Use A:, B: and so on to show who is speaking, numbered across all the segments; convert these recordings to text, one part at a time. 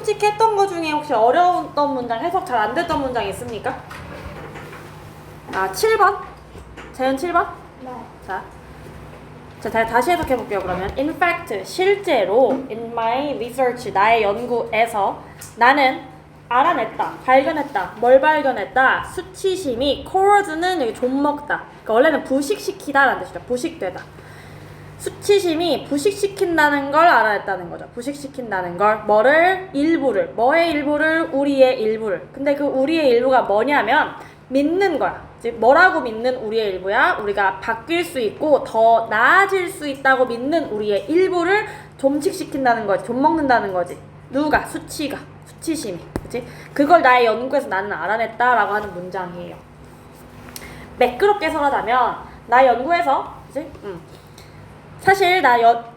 A: 솔직히 했던 거 중에 혹시 어려웠던 문장, 해석 잘 안 됐던 문장 있습니까? 아, 7번? 재현 7번?
B: 네.
A: 자, 다시 해석해 볼게요. 그러면 in fact, 실제로 in my research, 나의 연구에서 나는 알아냈다, 발견했다. 뭘 발견했다? 수치심이 cause는 여기 좀먹다. 그러니까 원래는 부식시키다라는 뜻이죠. 부식되다. 수치심이 부식시킨다는 걸 알아냈다는 거죠. 부식시킨다는 걸. 뭐를? 일부를. 뭐의 일부를? 우리의 일부를. 근데 그 우리의 일부가 뭐냐면 믿는 거야. 즉 뭐라고 믿는 우리의 일부야? 우리가 바뀔 수 있고 더 나아질 수 있다고 믿는 우리의 일부를 좀식시킨다는 거지. 좀 먹는다는 거지. 누가? 수치심이. 그치? 그걸 나의 연구에서 나는 알아냈다라고 하는 문장이에요. 매끄럽게 설하자면 나 연구에서 그치?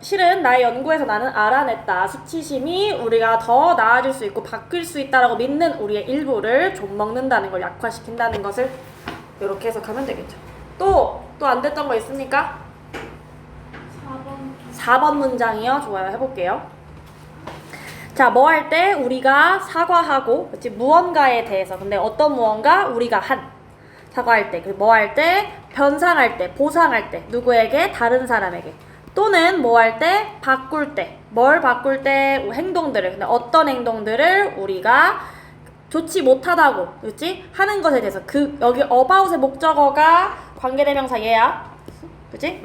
A: 실은 나의 연구에서 나는 알아냈다. 수치심이 우리가 더 나아질 수 있고 바뀔 수 있다라고 믿는 우리의 일부를 좀 먹는다는 걸 약화시킨다는 것을 이렇게 해석하면 되겠죠. 또 안 됐던 거 있습니까? 4번 문장이요. 좋아요. 해볼게요. 자, 뭐 할 때 우리가 사과하고, 그치? 무언가에 대해서. 근데 어떤 무언가? 우리가 사과할 때. 그리고 뭐 할 때? 변상할 때, 보상할 때. 누구에게? 다른 사람에게. 또는 뭐 할 때? 바꿀 때. 뭘 바꿀 때? 행동들을. 근데 어떤 행동들을 우리가 좋지 못하다고, 그치? 하는 것에 대해서. 여기 about의 목적어가 관계대명사 얘야. 그치?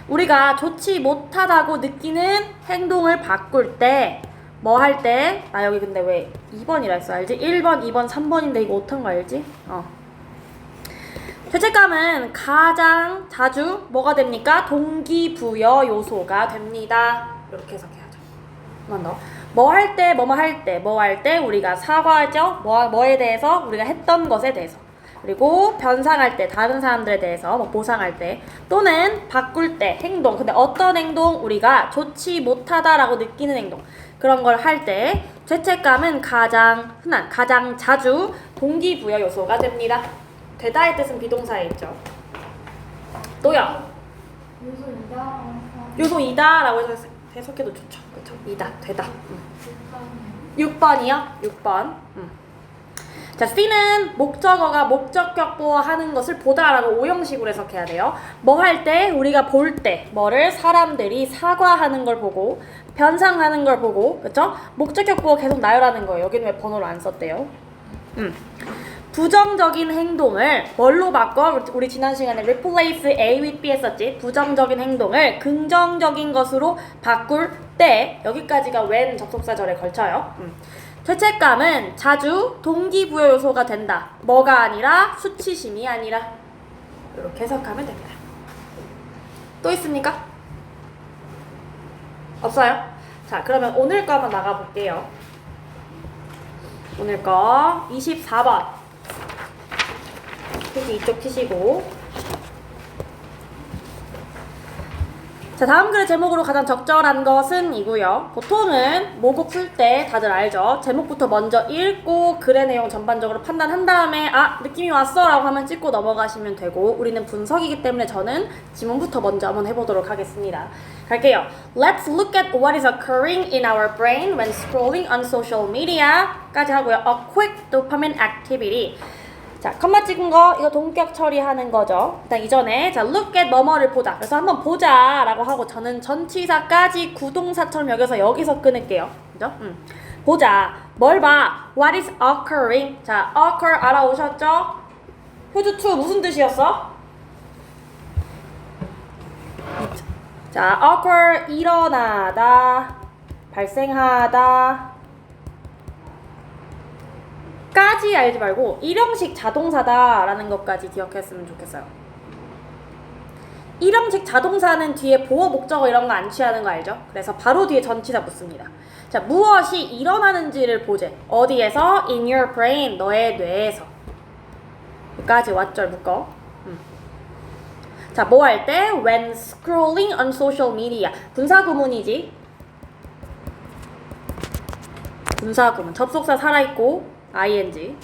A: 우리가 좋지 못하다고 느끼는 행동을 바꿀 때, 뭐 할 때? 아, 여기 근데 왜 2번이라 했어? 알지? 1번, 2번, 3번인데 이거 어떤 거 알지? 죄책감은 가장 자주 뭐가 됩니까? 동기부여 요소가 됩니다. 이렇게 해석해야죠. 한 번 더. 뭐 할 때 우리가 사과하죠? 뭐에 대해서? 우리가 했던 것에 대해서. 그리고 변상할 때, 다른 사람들에 대해서 뭐 보상할 때, 또는 바꿀 때, 행동. 근데 어떤 행동? 우리가 좋지 못하다라고 느끼는 행동. 그런 걸 할 때 죄책감은 가장 자주 동기부여 요소가 됩니다. 되다의 뜻은 비동사에 있죠. 또요. 요소이다라고 해서 해석해도 좋죠. 그렇죠? 되다. 6번이요? 6번. 자, C는 목적어가 목적격 보어하는 것을 보다라고 오형식으로 해석해야 돼요. 뭐 할 때? 우리가 볼 때. 뭐를? 사람들이 사과하는 걸 보고 변상하는 걸 보고, 그쵸? 목적격 보어 계속 나열하는 거예요. 여기는 왜 번호를 안 썼대요? 부정적인 행동을 뭘로 바꿔? 우리 지난 시간에 replace A with B 했었지? 부정적인 행동을 긍정적인 것으로 바꿀 때, 여기까지가 when 접속사절에 걸쳐요. 죄책감은 자주 동기부여 요소가 된다. 뭐가 아니라? 수치심이 아니라. 이렇게 해석하면 됩니다. 또 있습니까? 없어요? 자, 그러면 오늘 거 한번 나가볼게요. 오늘 거 24번. 표지 이쪽 피시고. 자, 다음 글의 제목으로 가장 적절한 것은 이고요. 보통은 모국 풀 때 다들 알죠? 제목부터 먼저 읽고 글의 내용 전반적으로 판단한 다음에 느낌이 왔어 라고 하면 찍고 넘어가시면 되고, 우리는 분석이기 때문에 저는 지문부터 먼저 한번 해보도록 하겠습니다. 갈게요. Let's look at what is occurring in our brain when scrolling on social media 까지 하고요. A quick dopamine activity. 자, 컴마 찍은 거 이거 동격 처리하는 거죠. 일단 이전에 자, look at 뭐뭐를 보자. 그래서 한번 보자 라고 하고 저는 전치사까지 구동사처럼 여기서 끊을게요. 그죠? 보자. 뭘 봐? What is occurring? 자, occur 알아오셨죠? 효주 2 무슨 뜻이었어? 자, occur 일어나다, 발생하다 까지 알지 말고 일형식 자동사다라는 것까지 기억했으면 좋겠어요. 일형식 자동사는 뒤에 보어 목적어 이런 거 안 취하는 거 알죠? 그래서 바로 뒤에 전치사 붙습니다. 자, 무엇이 일어나는지를 보재. 어디에서? In your brain, 너의 뇌에서. 여기까지 왓절 묶어. 자, 뭐 할 때? When scrolling on social media. 분사구문이지. 분사구문. 접속사 살아있고 ing.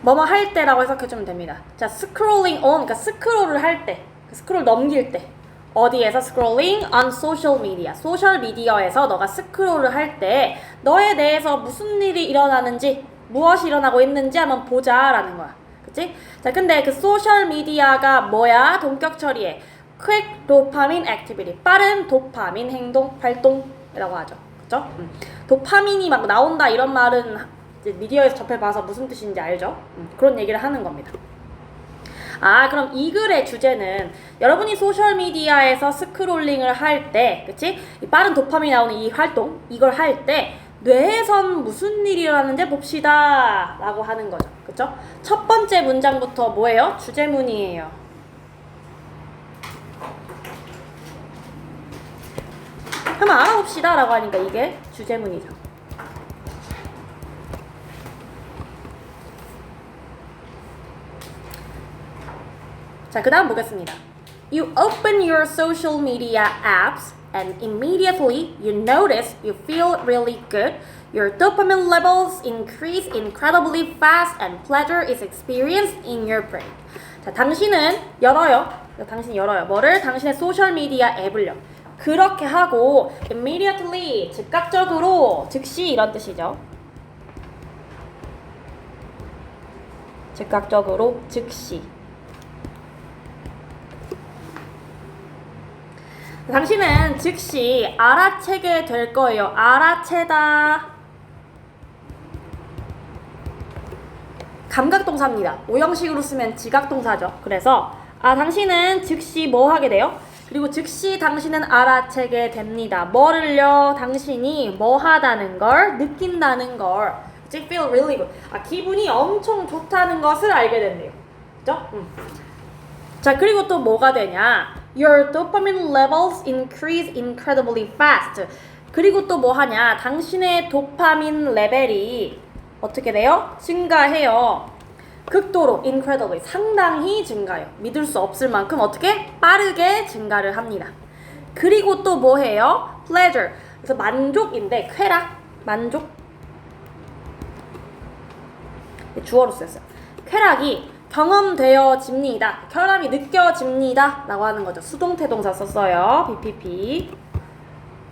A: 뭐뭐 할 때라고 해석해주면 됩니다. 자, scrolling on, 그러니까 스크롤을 할 때, 스크롤 넘길 때, 어디에서 scrolling on social media. 소셜 미디어에서 너가 스크롤을 할 때 너에 대해서 무슨 일이 일어나는지, 무엇이 일어나고 있는지 한번 보자라는 거야. 그치? 자, 근데 그 소셜 미디어가 뭐야? 동격 처리에 quick dopamine activity. 빠른 도파민 행동, 활동이라고 하죠. 그죠? 도파민이 막 나온다 이런 말은 이제 미디어에서 접해봐서 무슨 뜻인지 알죠? 그런 얘기를 하는 겁니다. 아, 그럼 이 글의 주제는 여러분이 소셜미디어에서 스크롤링을 할 때, 그치? 이 빠른 도파민이 나오는 이 활동, 이걸 할 때 뇌에선 무슨 일이 일어나는지 봅시다 라고 하는 거죠. 그쵸? 첫 번째 문장부터 뭐예요? 주제문이에요. 한번 알아봅시다 라고 하니까 이게 주제문이죠. 자, 그 다음 보겠습니다. You open your social media apps and immediately you notice you feel really good. Your dopamine levels increase incredibly fast and pleasure is experienced in your brain. 자, 당신은 열어요. 당신이 열어요. 뭐를? 당신의 소셜미디어 앱을요. 그렇게 하고 immediately, 즉각적으로, 즉시 이런 뜻이죠. 즉각적으로, 즉시. 당신은 즉시 알아채게 될 거예요. 알아채다. 감각동사입니다. 오형식으로 쓰면 지각동사죠. 그래서 당신은 즉시 뭐 하게 돼요? 그리고 즉시 당신은 알아채게 됩니다. 뭐를요? 당신이 뭐 하다는 걸, 느낀다는 걸. feel really good. 기분이 엄청 좋다는 것을 알게 된대요. 그죠? 자, 그리고 또 뭐가 되냐? Your dopamine levels increase incredibly fast. 그리고 또 뭐 하냐? 당신의 도파민 레벨이 어떻게 돼요? 증가해요. 극도로, incredibly, 상당히 증가해요. 믿을 수 없을 만큼 어떻게? 빠르게 증가를 합니다. 그리고 또 뭐 해요? pleasure. 그래서 만족인데, 쾌락, 만족. 주어로 쓰였어요. 쾌락이 경험되어집니다. 쾌락이 느껴집니다. 라고 하는 거죠. 수동태동사 썼어요. BPP.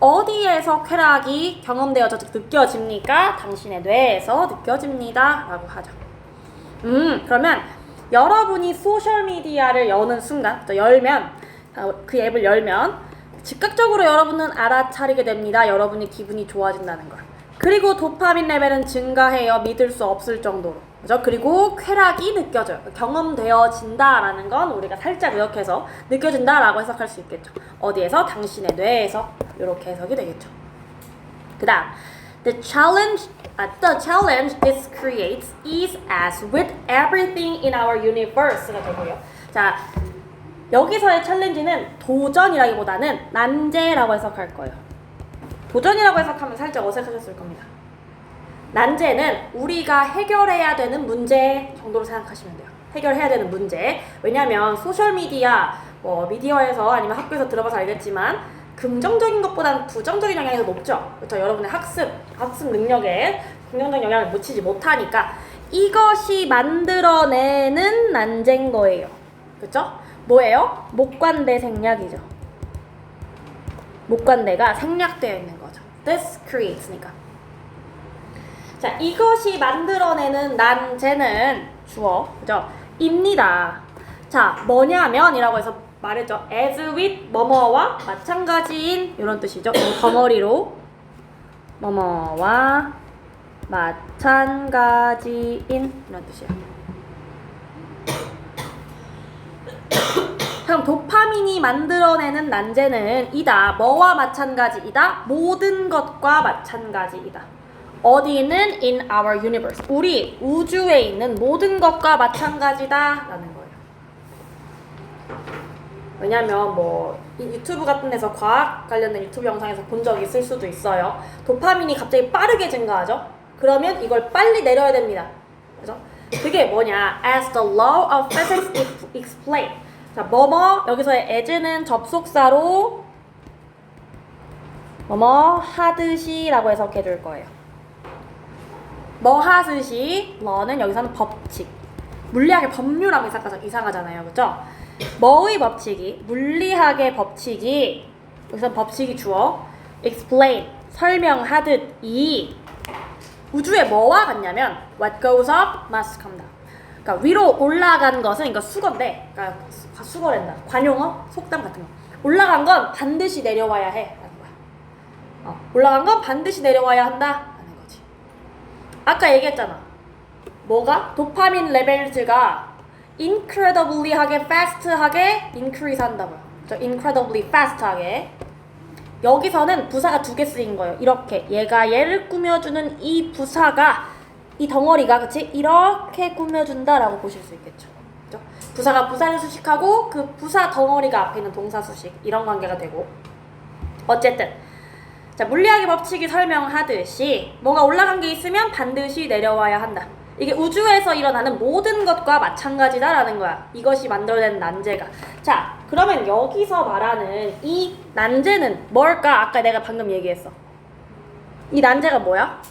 A: 어디에서 쾌락이 경험되어져 느껴집니까? 당신의 뇌에서 느껴집니다. 라고 하죠. 그러면 여러분이 소셜미디어를 여는 순간, 열면, 그 앱을 열면 즉각적으로 여러분은 알아차리게 됩니다. 여러분이 기분이 좋아진다는 걸. 그리고 도파민 레벨은 증가해요. 믿을 수 없을 정도로. 그죠? 그리고 쾌락이 느껴져요. 경험되어진다라는 건 우리가 살짝 의역해서 느껴진다라고 해석할 수 있겠죠. 어디에서? 당신의 뇌에서. 이렇게 해석이 되겠죠. 그 다음, the challenge this creates is as with everything in our universe가 되고요. 자, 여기서의 챌린지는 도전이라기보다는 난제라고 해석할 거예요. 도전이라고 해석하면 살짝 어색하셨을 겁니다. 난제는 우리가 해결해야 되는 문제 정도로 생각하시면 돼요. 해결해야 되는 문제. 왜냐하면 소셜미디어, 미디어에서 아니면 학교에서 들어봐서 알겠지만 긍정적인 것보다는 부정적인 영향이 더 높죠. 그렇죠? 여러분의 학습 능력에 긍정적인 영향을 미치지 못하니까 이것이 만들어내는 난제인 거예요. 그렇죠? 뭐예요? 목관대 생략이죠. 목관대가 생략되어 있는 거죠. This creates니까. 자, 이것이 만들어내는 난제는 주어, 그죠? 입니다. 자, 뭐냐면 이라고 해서 말했죠. as with 뭐뭐와 마찬가지인 이런 뜻이죠. 덩어리로 뭐뭐와 마찬가지인 이런 뜻이에요. 그럼 도파민이 만들어내는 난제는 이다. 뭐와 마찬가지이다? 모든 것과 마찬가지이다. 어디는 in our universe. 우리 우주에 있는 모든 것과 마찬가지다 라는 거예요. 왜냐면 유튜브 같은 데서 과학 관련된 유튜브 영상에서 본 적이 있을 수도 있어요. 도파민이 갑자기 빠르게 증가하죠. 그러면 이걸 빨리 내려야 됩니다. 그죠? 그게 뭐냐? As the law of physics explain. 자, 여기서의 as는 접속사로 하듯이 라고 해석해 줄 거예요. 하듯이, law는 여기서는 법칙. 물리학의 법률하면 이상하잖아요. 그죠? 뭐의 법칙이? 물리학의 법칙이, 여기서 법칙이 주어 explain, 설명하듯 이 우주에 뭐와 같냐면 what goes up must come down. 그러니까 위로 올라간 것은 그러니까 수거인데, 그러니까 수거랜다. 관용어, 속담 같은 거. 올라간 건 반드시 내려와야 해. 라는 거야. 올라간 건 반드시 내려와야 한다. 라는 거지. 아까 얘기했잖아. 뭐가? 도파민 레벨즈가 incredibly하게 fast하게 increase 한다고요. 저 incredibly fast하게. 여기서는 부사가 두 개 쓰인 거예요. 이렇게 얘가 얘를 꾸며주는 이 부사가 이 덩어리가 그치? 이렇게 꾸며준다라고 보실 수 있겠죠. 그죠? 부사가 부사를 수식하고 그 부사 덩어리가 앞에 있는 동사 수식 이런 관계가 되고 어쨌든 자 물리학의 법칙이 설명하듯이 뭔가 올라간 게 있으면 반드시 내려와야 한다. 이게 우주에서 일어나는 모든 것과 마찬가지다라는 거야. 이것이 만들어낸 난제가. 자, 그러면 여기서 말하는 이 난제는 뭘까? 아까 내가 방금 얘기했어. 이 난제가 뭐야?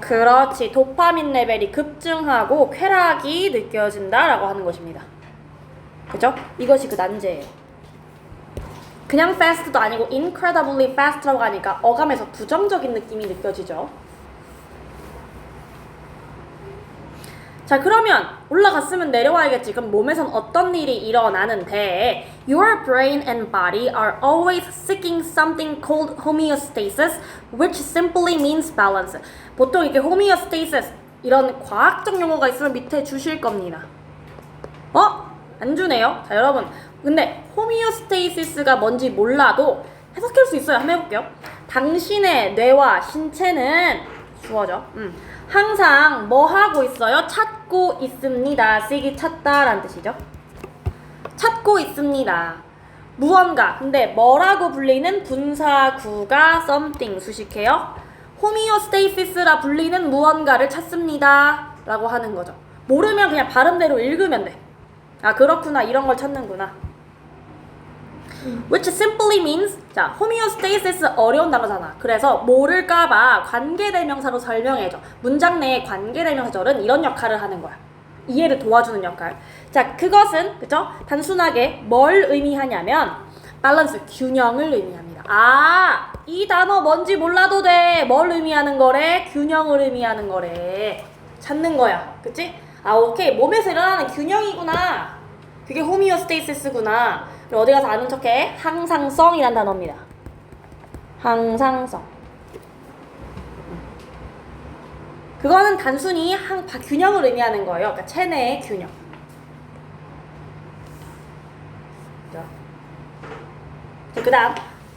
A: 그렇지. 도파민 레벨이 급증하고 쾌락이 느껴진다라고 하는 것입니다. 그죠? 이것이 그 난제예요. 그냥 fast도 아니고 incredibly fast라고 하니까 어감에서 부정적인 느낌이 느껴지죠. 자 그러면 올라갔으면 내려와야겠지. 그럼 몸에선 어떤 일이 일어나는데 Your brain and body are always seeking something called homeostasis, which simply means balance. 보통 이렇게 homeostasis 이런 과학적 용어가 있으면 밑에 주실 겁니다. 안 주네요. 자 여러분 근데 homeostasis가 뭔지 몰라도 해석할 수 있어요. 한번 해볼게요. 당신의 뇌와 신체는 주어져. 항상 뭐 하고 있어요? 찾고 있습니다. 쓰기 찾다라는 뜻이죠. 찾고 있습니다. 무언가. 근데 뭐라고 불리는 분사구가 something 수식해요. homeostasis라 불리는 무언가를 찾습니다. 라고 하는 거죠. 모르면 그냥 발음대로 읽으면 돼. 아 그렇구나. 이런 걸 찾는구나. Which simply means 자 homeostasis 어려운 단어잖아. 그래서 모를까봐 관계대명사로 설명해줘. 문장 내에 관계대명사절은 이런 역할을 하는 거야. 이해를 도와주는 역할. 자 그것은 그죠? 단순하게 뭘 의미하냐면 밸런스 균형을 의미합니다. 아 이 단어 뭔지 몰라도 돼. 뭘 의미하는 거래? 균형을 의미하는 거래. 찾는 거야. 그치? 아 오케이 몸에서 일어나는 균형이구나. 그게 호미오스테이시스구나. 어디 가서 아는 척해? 항상성이란 단어입니다. 항상성. 그거는 단순히 균형을 의미하는 거예요. 그러니까 체내의 균형. 자, 그 다음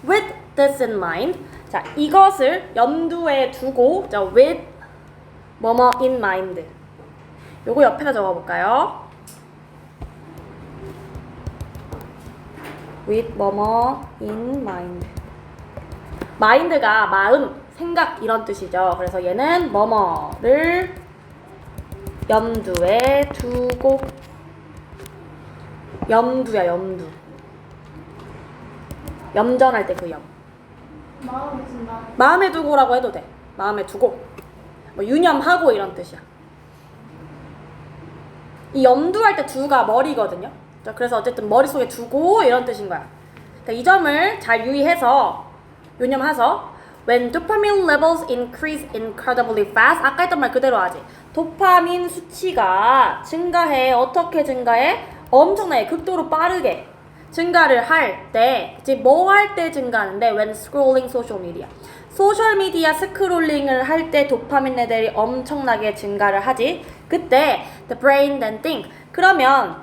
A: with this in mind. 자, 이것을 염두에 두고 자, with 뭐뭐 in mind. 요거 옆에다 적어볼까요? with 뭐뭐 in mind. mind가 마음, 생각 이런 뜻이죠. 그래서 얘는 뭐뭐를 염두에 두고 염두야 염두. 염전할 때 그 염. 마음에 두고라고 해도 돼. 마음에 두고. 뭐 유념하고 이런 뜻이야. 이 염두할 때 두가 머리거든요. 그래서 어쨌든 머릿속에 두고 이런 뜻인 거야. 이 점을 잘 유의해서 유념해서 When dopamine levels increase incredibly fast 아까 했던 말 그대로 하지. 도파민 수치가 증가해. 어떻게 증가해? 엄청나게 극도로 빠르게 증가를 할 때 이제 뭐 할 때 증가하는데 when scrolling social media 소셜미디어 스크롤링을 할 때 도파민 레벨이 엄청나게 증가를 하지. 그때 the brain then think 그러면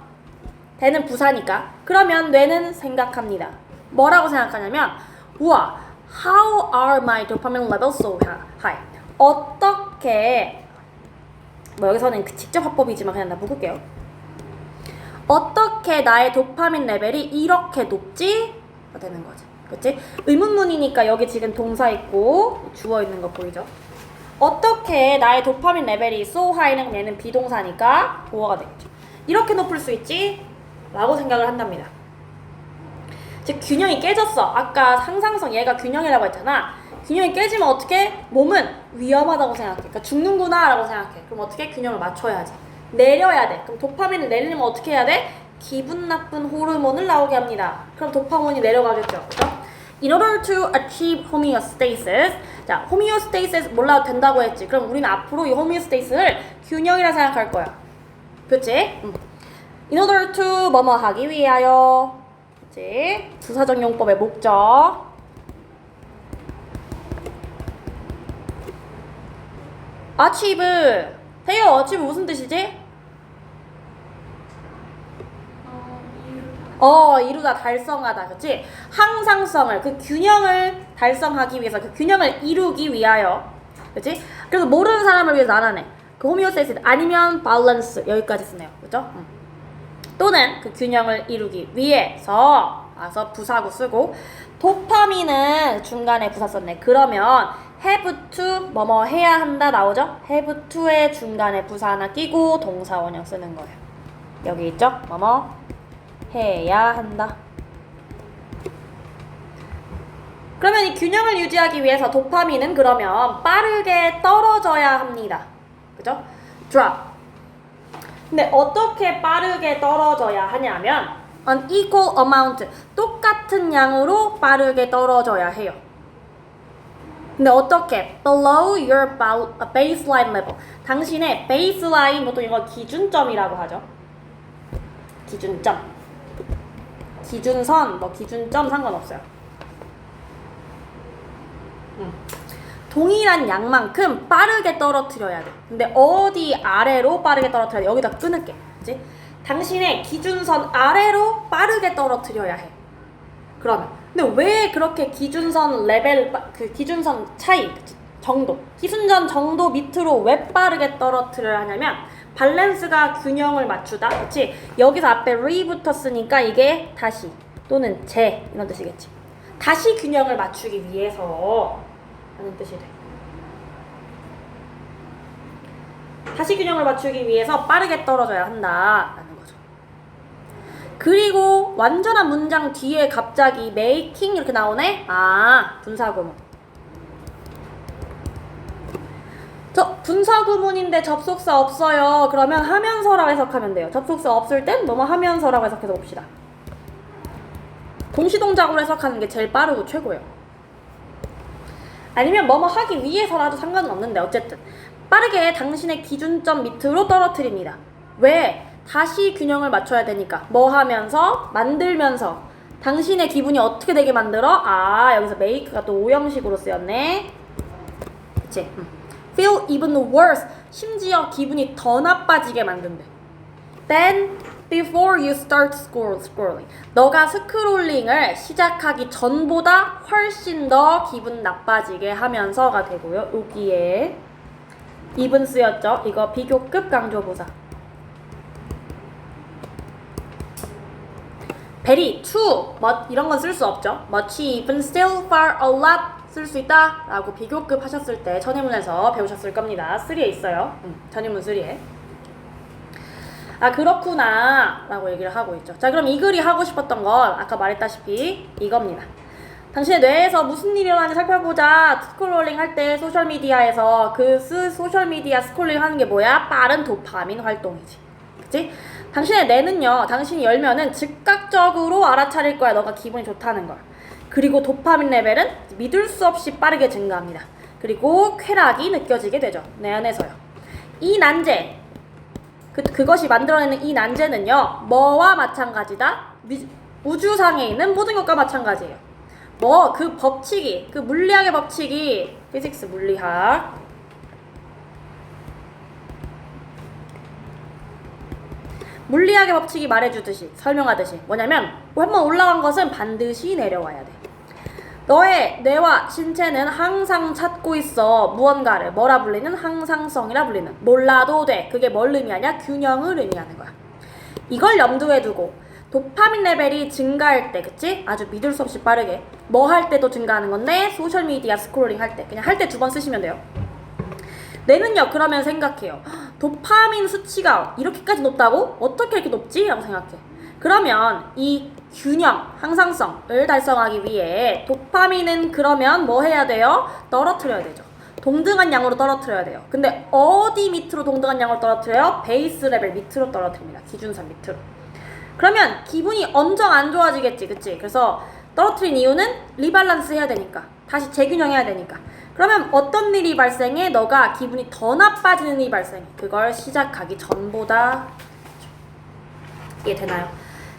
A: 대는 부사니까 그러면 뇌는 생각합니다. 뭐라고 생각하냐면 우와 how are my dopamine levels so high 어떻게 뭐 여기서는 직접 화법이지만 그냥 나 묶을게요. 어떻게 나의 도파민 레벨이 이렇게 높지? 가 되는 거지. 그치? 의문문이니까 여기 지금 동사 있고 주어 있는 거 보이죠? 어떻게 나의 도파민 레벨이 so high는 얘는 비동사니까 보어가 되겠죠. 이렇게 높을 수 있지? 라고 생각을 한답니다. 즉 균형이 깨졌어. 아까 상상성 얘가 균형이라고 했잖아. 균형이 깨지면 어떻게? 몸은 위험하다고 생각해. 그러니까 죽는구나 라고 생각해. 그럼 어떻게? 균형을 맞춰야지. 내려야 돼. 그럼 도파민을 내리려면 어떻게 해야 돼? 기분 나쁜 호르몬을 나오게 합니다. 그럼 도파민이 내려가겠죠. 그죠? In order to achieve homeostasis. 자, homeostasis 몰라도 된다고 했지. 그럼 우리는 앞으로 이 homeostasis를 균형이라 생각할 거야. 그치? In order to 뭐뭐 하기 위하여. 그치? 부사적 용법의 목적. achieve. 태요, achieve 무슨 뜻이지? 이루다, 달성하다, 그치? 항상성을, 그 균형을 달성하기 위해서, 그 균형을 이루기 위하여, 그치? 그래서 모르는 사람을 위해서 안 하네. 그 호미오스테이시스 아니면 밸런스 여기까지 쓰네요, 그죠? 또는 그 균형을 이루기 위해서, 와서 부사구 쓰고, 도파민은 중간에 부사 썼네. 그러면 have to 뭐뭐 해야 한다 나오죠? have to의 중간에 부사 하나 끼고 동사 원형 쓰는 거예요. 여기 있죠? 뭐뭐 해야 한다. 그러면 이 균형을 유지하기 위해서 도파민은 그러면 빠르게 떨어져야 합니다. 그죠? drop. 근데 어떻게 빠르게 떨어져야 하냐면 an equal amount, 똑같은 양으로 빠르게 떨어져야 해요. 근데 어떻게? below your baseline level. 당신의 baseline, 보통 이거 기준점이라고 하죠. 기준점. 기준선, 뭐 기준점 상관없어요. 동일한 양만큼 빠르게 떨어뜨려야 돼. 근데 어디 아래로 빠르게 떨어뜨려야 돼? 여기다 끊을게. 그치? 당신의 기준선 아래로 빠르게 떨어뜨려야 해. 그러면 근데 왜 그렇게 기준선 레벨, 그 기준선 차이, 정도, 기준선 정도 밑으로 왜 빠르게 떨어뜨려야 하냐면 밸런스가 균형을 맞추다. 그치? 여기서 앞에 re 붙었으니까 이게 다시 또는 재 이런 뜻이겠지. 다시 균형을 맞추기 위해서 라는 뜻이 돼. 다시 균형을 맞추기 위해서 빠르게 떨어져야 한다 라는 거죠. 그리고 완전한 문장 뒤에 갑자기 making 이렇게 나오네? 분사구문. 저 분사구문인데 접속사 없어요. 그러면 하면서라고 해석하면 돼요. 접속사 없을 땐 뭐뭐 하면서라고 해석해서 봅시다. 동시동작으로 해석하는 게 제일 빠르고 최고예요. 아니면 뭐뭐 하기 위해서라도 상관은 없는데 어쨌든 빠르게 당신의 기준점 밑으로 떨어뜨립니다. 왜? 다시 균형을 맞춰야 되니까. 뭐 하면서? 만들면서. 당신의 기분이 어떻게 되게 만들어? 여기서 make가 또 오형식으로 쓰였네. 그치? feel even worse. 심지어 기분이 더 나빠지게 만든대. Then before you start scrolling. 너가 스크롤링을 시작하기 전보다 훨씬 더 기분 나빠지게 하면서가 되고요. 여기에 even 쓰였죠. 이거 비교급 강조부사. very, to, much 이런 건 쓸 수 없죠. much, even, still, far, a lot 쓸 수 있다 라고 비교급 하셨을 때 전해문에서 배우셨을 겁니다. 3에 있어요. 전해문 3에. 그렇구나 라고 얘기를 하고 있죠. 자, 그럼 이 글이 하고 싶었던 건 아까 말했다시피 이겁니다. 당신의 뇌에서 무슨 일이 일어나는지 살펴보자. 스크롤링 할 때 소셜미디어에서 소셜미디어 스크롤링 하는 게 뭐야? 빠른 도파민 활동이지. 그치? 당신의 뇌는요, 당신이 열면은 즉각적으로 알아차릴 거야. 너가 기분이 좋다는 걸. 그리고 도파민 레벨은 믿을 수 없이 빠르게 증가합니다. 그리고 쾌락이 느껴지게 되죠. 뇌 안에서요. 이 난제, 그것이 만들어내는 이 난제는요, 뭐와 마찬가지다? 우주상에 있는 모든 것과 마찬가지예요. 그 법칙이, 그 물리학의 법칙이, 피직스 물리학. 물리학의 법칙이 말해주듯이, 설명하듯이 뭐냐면 한번 올라간 것은 반드시 내려와야 돼. 너의 뇌와 신체는 항상 찾고 있어. 무언가를 뭐라 불리는? 항상성이라 불리는. 몰라도 돼. 그게 뭘 의미하냐? 균형을 의미하는 거야. 이걸 염두에 두고 도파민 레벨이 증가할 때, 그치? 아주 믿을 수 없이 빠르게 뭐 할 때도 증가하는 건데 소셜미디어 스크롤링 할 때, 그냥 할 때 2번 쓰시면 돼요. 뇌는요, 그러면 생각해요. 도파민 수치가 이렇게까지 높다고? 어떻게 이렇게 높지? 라고 생각해. 그러면 이 균형, 항상성을 달성하기 위해 도파민은 그러면 뭐 해야 돼요? 떨어뜨려야 되죠. 동등한 양으로 떨어뜨려야 돼요. 근데 어디 밑으로 동등한 양으로 떨어뜨려요? 베이스 레벨 밑으로 떨어뜨립니다. 기준선 밑으로. 그러면 기분이 엄청 안 좋아지겠지, 그치? 그래서 떨어뜨린 이유는 리밸런스 해야 되니까, 다시 재균형해야 되니까. 그러면 어떤 일이 발생해? 너가 기분이 더 나빠지는 일이 발생해. 그걸 시작하기 전보다. 이해되나요?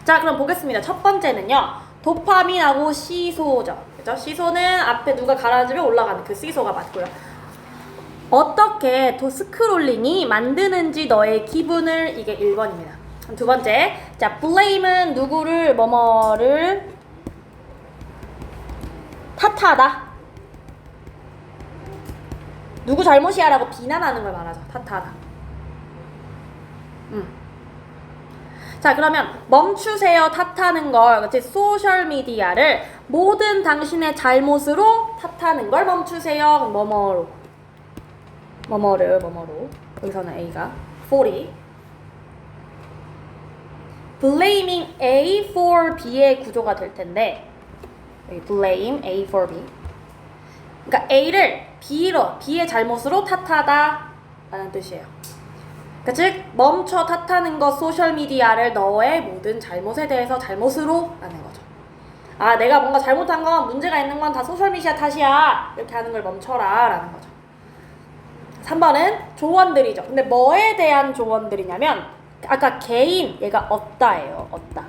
A: 자, 그럼 보겠습니다. 첫 번째는요, 도파민하고 시소죠. 그죠? 시소는 앞에 누가 가라앉으면 올라가는 그 시소가 맞고요. 어떻게 스크롤링이 만드는지 너의 기분을, 이게 1번입니다. 두 번째, 자, blame은 누구를, 뭐뭐를 탓하다. 누구 잘못이야 라고 비난하는 걸 말하죠. 탓하다. 자, 그러면 멈추세요 탓하는 걸, 그치? 소셜미디어를 모든 당신의 잘못으로 탓하는 걸 멈추세요. 그럼 뭐뭐로 여기서는 A가 40. blaming A for B의 구조가 될 텐데, 여기 blame A for B. 그러니까 A를 B의 잘못으로 탓하다 라는 뜻이에요. 그러니까 즉 멈춰 탓하는 것, 소셜미디어를 너의 모든 잘못에 대해서 잘못으로 라는 거죠. 아, 내가 뭔가 잘못한 건, 문제가 있는 건 다 소셜미디어 탓이야 이렇게 하는 걸 멈춰라 라는 거죠. 3번은 조언들이죠. 근데 뭐에 대한 조언들이냐면, 아까 개인, 얘가 얻다예요. 얻다.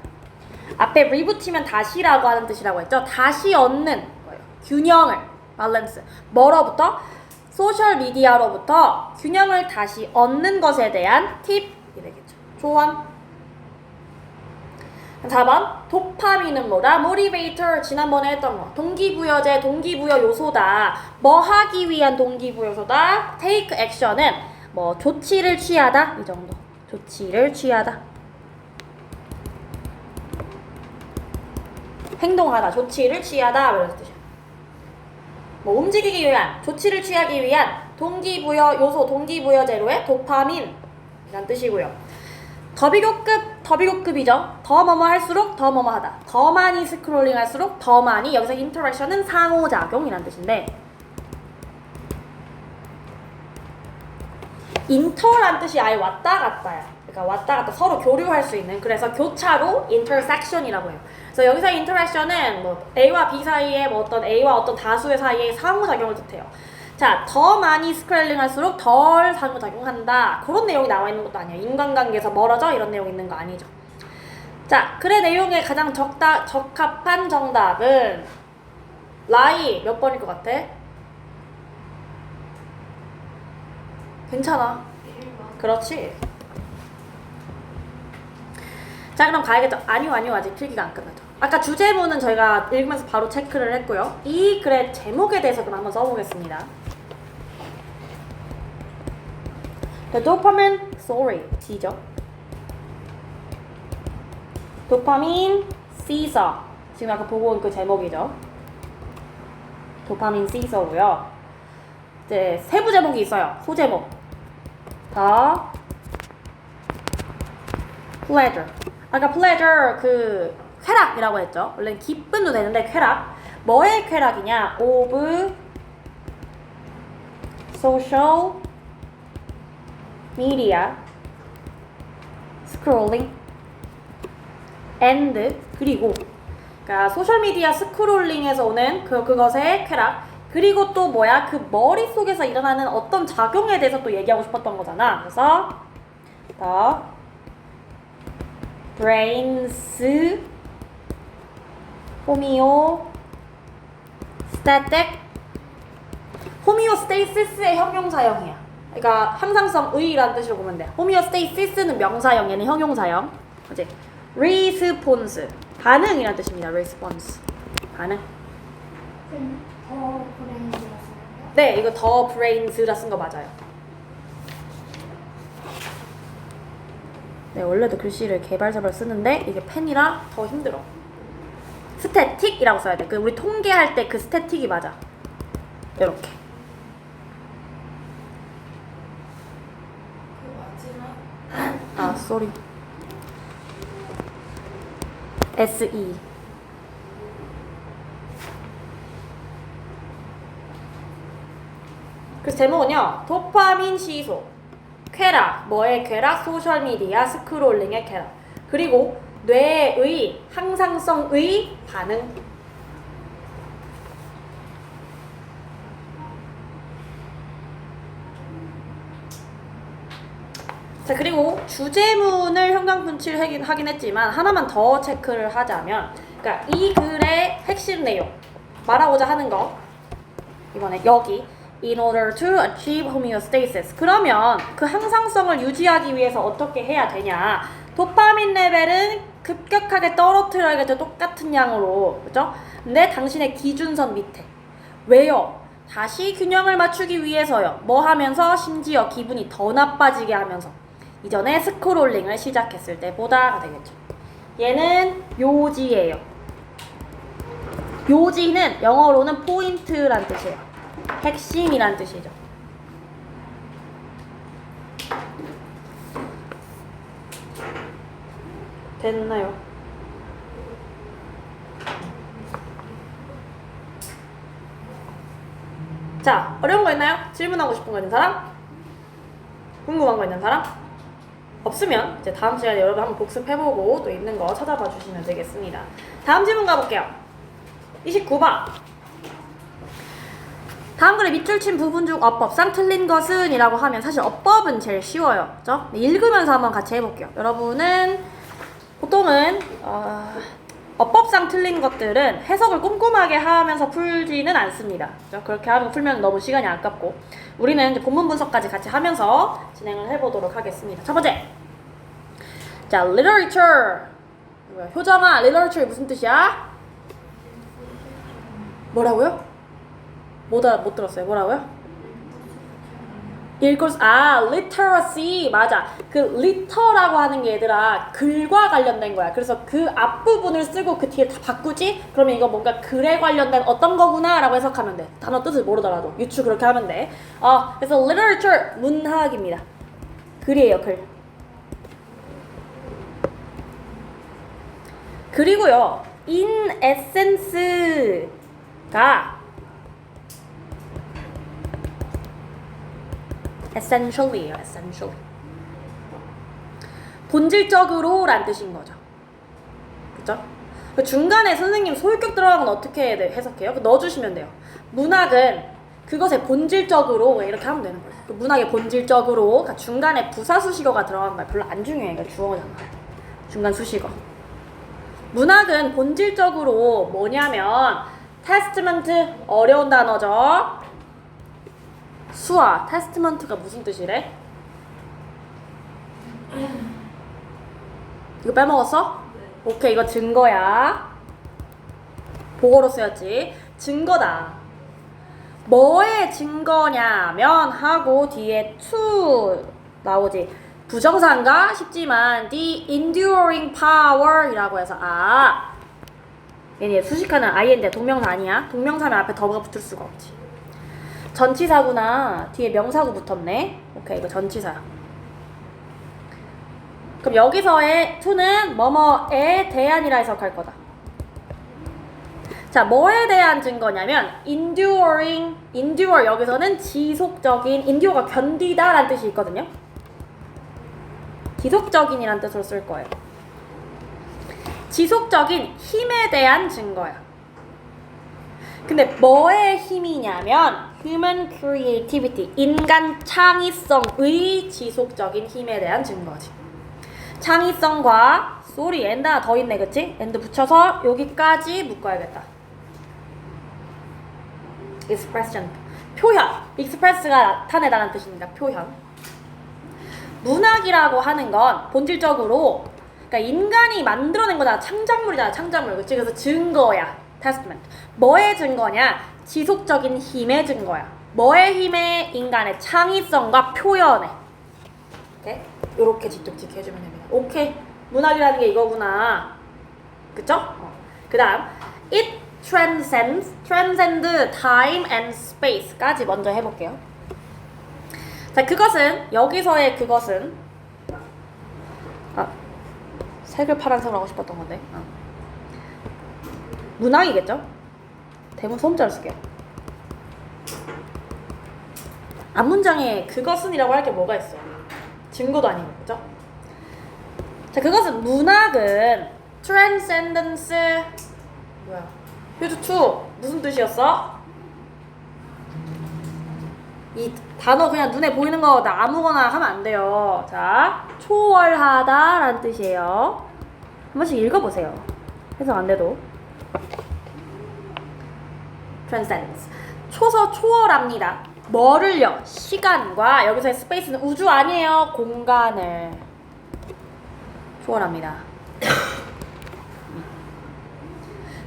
A: 앞에 리부트면 다시라고 하는 뜻이라고 했죠. 다시 얻는 거예요. 균형을, 밸런스. 뭐로부터? 소셜미디어로부터 균형을 다시 얻는 것에 대한 팁이 되겠죠. 조언. 4번, 도파민은 뭐다? 모티베이터, 지난번에 했던 거. 동기부여제, 동기부여 요소다. 뭐 하기 위한 동기부여 요소다? take action은 뭐 조치를 취하다, 이 정도. 조치를 취하다. 행동하다, 조치를 취하다, 이런 뜻이야. 뭐 움직이기 위한, 조치를 취하기 위한 동기부여 요소, 동기부여제로의 도파민 이란 뜻이고요. 더비교급이죠. 더 뭐뭐 할수록 더 뭐뭐 하다. 더 많이 스크롤링 할수록 더 많이, 여기서 인터랙션은 상호작용이란 뜻인데, 인터란 뜻이 아예 왔다 갔다야. 그러니까 왔다 갔다 서로 교류할 수 있는, 그래서 교차로 intersection이라고 해요. 그래서 여기서 interaction은 뭐 A와 B 사이에, 뭐 어떤 A와 어떤 다수의 사이에 상호작용을 뜻해요. 자, 더 많이 스크롤링 할수록 덜 상호작용한다. 그런 내용이 나와 있는 것도 아니에요. 인간관계에서 멀어져 이런 내용 있는 거 아니죠. 자, 글의 내용에 가장 적합한 정답은 라이 몇 번일 것 같아? 괜찮아. 그렇지. 자, 그럼 가야겠죠. 아니요, 아직 필기가 안 끝나죠. 아까 주제문은 저희가 읽으면서 바로 체크를 했고요. 이 글의 제목에 대해서 그럼 한번 써보겠습니다. The dopamine story, D죠. 도파민 seesaw. 지금 아까 보고 온 그 제목이죠. 도파민 seesaw고요. 이제 세부 제목이 있어요. 소제목. The pleasure. 아까 pleasure 그 쾌락이라고 했죠. 원래 기쁨도 되는데 쾌락. 뭐의 쾌락이냐? of social media scrolling and 그리고, 그러니까 소셜미디어 스크롤링에서 오는 그것의 쾌락, 그리고 또 뭐야? 그 머릿속에서 일어나는 어떤 작용에 대해서 또 얘기하고 싶었던 거잖아. 그래서 the brain's homeostasis의 형용사형이야. 그러니까 항상성의라는 뜻으로 보면 돼. homeostasis는 명사형, 얘는 형용사형. 그치? response, 반응이라는 뜻입니다. response, 반응.
B: 더 브레인즈라 쓰는
A: 네, 이거 더 브레인즈라 쓴 거 맞아요. 네, 원래도 글씨를 개발자발 쓰는데 이게 펜이라 더 힘들어. 스태틱이라고 써야 돼. 그 우리 통계할 때 그 스태틱이 맞아. 이렇게. 아, 쏘리. SE. 그래서 제목은요. 도파민 시소. 쾌락. 뭐의 쾌락? 소셜미디어 스크롤링의 쾌락. 그리고 뇌의 항상성의 반응. 자, 그리고 주제문을 형광펜칠 하긴 했지만 하나만 더 체크를 하자면, 그러니까 이 글의 핵심 내용 말하고자 하는 거 이번에 여기 in order to achieve homeostasis. 그러면 그 항상성을 유지하기 위해서 어떻게 해야 되냐? 도파민 레벨은 급격하게 떨어뜨려야겠죠. 똑같은 양으로. 그죠? 근데 당신의 기준선 밑에. 왜요? 다시 균형을 맞추기 위해서요. 뭐 하면서? 심지어 기분이 더 나빠지게 하면서. 이전에 스크롤링을 시작했을 때보다가 되겠죠. 얘는 요지예요. 요지는 영어로는 포인트란 뜻이에요. 핵심이란 뜻이죠. 됐나요? 자, 어려운 거 있나요? 질문하고 싶은 거 있는 사람? 궁금한 거 있는 사람? 없으면 이제 다음 시간에 여러분 한번 복습해보고 또 있는 거 찾아봐 주시면 되겠습니다. 다음 질문 가볼게요. 29번. 다음 글의 밑줄 친 부분 중 어법상 틀린 것은? 이라고 하면 사실 어법은 제일 쉬워요. 그죠? 읽으면서 한번 같이 해볼게요. 여러분은 보통은 어법상 틀린 것들은 해석을 꼼꼼하게 하면서 풀지는 않습니다. 그죠? 그렇게 하면 풀면 너무 시간이 아깝고, 우리는 이제 본문 분석까지 같이 하면서 진행을 해보도록 하겠습니다. 첫 번째. 자, literature. 효정아, literature 무슨 뜻이야? 뭐라고요? 못 들었어요. 뭐라고요? literacy. 맞아. 그 litera라고 하는 게 얘들아 글과 관련된 거야. 그래서 그 앞부분을 쓰고 그 뒤에 다 바꾸지? 그러면 이거 뭔가 글에 관련된 어떤 거구나 라고 해석하면 돼. 단어 뜻을 모르더라도 유추 그렇게 하면 돼. 그래서 literature 문학입니다. 글이에요. 글. 그리고요, in essence가 essentially예요. essentially. 본질적으로 란 뜻인 거죠. 그죠? 중간에 선생님 소유격 들어가면 어떻게 해석해요? 넣어주시면 돼요. 문학은 그것의 본질적으로 이렇게 하면 되는 거예요. 문학의 본질적으로, 그러니까 중간에 부사 수식어가 들어가는 거야. 별로 안 중요해. 이거 주어잖아. 중간 수식어. 문학은 본질적으로 뭐냐면 테스트먼트, 어려운 단어죠. 수아, 테스트먼트가 무슨 뜻이래? 이거 빼먹었어? 네. 오케이, 이거 증거야. 보고로 쓰였지. 증거다. 뭐의 증거냐면 하고 뒤에 to 나오지. 부정사인가 싶지만 the enduring power 이라고 해서 얘는 수식하는 ing인데 동명사 아니야. 동명사면 앞에 더가 붙을 수가 없지. 전치사구나. 뒤에 명사구 붙었네. 오케이, 이거 전치사야. 그럼 여기서의 to는 뭐뭐에 대한이라 해석할 거다. 자, 뭐에 대한 증거냐면 enduring, endure 여기서는 지속적인, endure가 견디다 라는 뜻이 있거든요. 지속적인이란 뜻으로 쓸 거예요. 지속적인 힘에 대한 증거야. 근데 뭐의 힘이냐면 human creativity, 인간 창의성의 지속적인 힘에 대한 증거지. 창의성과 sorry, and 하나 더 있네, 그치? and 붙여서 여기까지 묶어야겠다. expression, 표현. express가 나타내다라는 뜻입니다. 표현. 문학이라고 하는 건 본질적으로 그러니까 인간이 만들어낸 거잖아. 창작물이잖아. 창작물. 그치? 그래서 증거야. testament. 뭐의 증거냐? 지속적인 힘의 증거야. 뭐의 힘에? 인간의 창의성과 표현에. 오케이? 요렇게 직독직 해주면 됩니다. 오케이. 문학이라는 게 이거구나. 그쵸? 그 다음 it transcends time and space까지 먼저 해볼게요. 자, 그것은 여기서의 그것은 색을 파란색으로 하고 싶었던 건데 문학이겠죠? 대문 소음자를 쓸게요. 앞문장에 그것은이라고 할 게 뭐가 있어? 증거도 아니고, 그죠? 자, 그것은 문학은 transcendence 뭐야? 효주 2 무슨 뜻이었어? 이 단어 그냥 눈에 보이는 거 나 아무거나 하면 안 돼요. 자, 초월하다라는 뜻이에요. 한 번씩 읽어보세요. 해석 안 돼도. transcends. 초월합니다. 뭐를요? 시간과 여기서의 스페이스는 우주 아니에요. 공간을 초월합니다.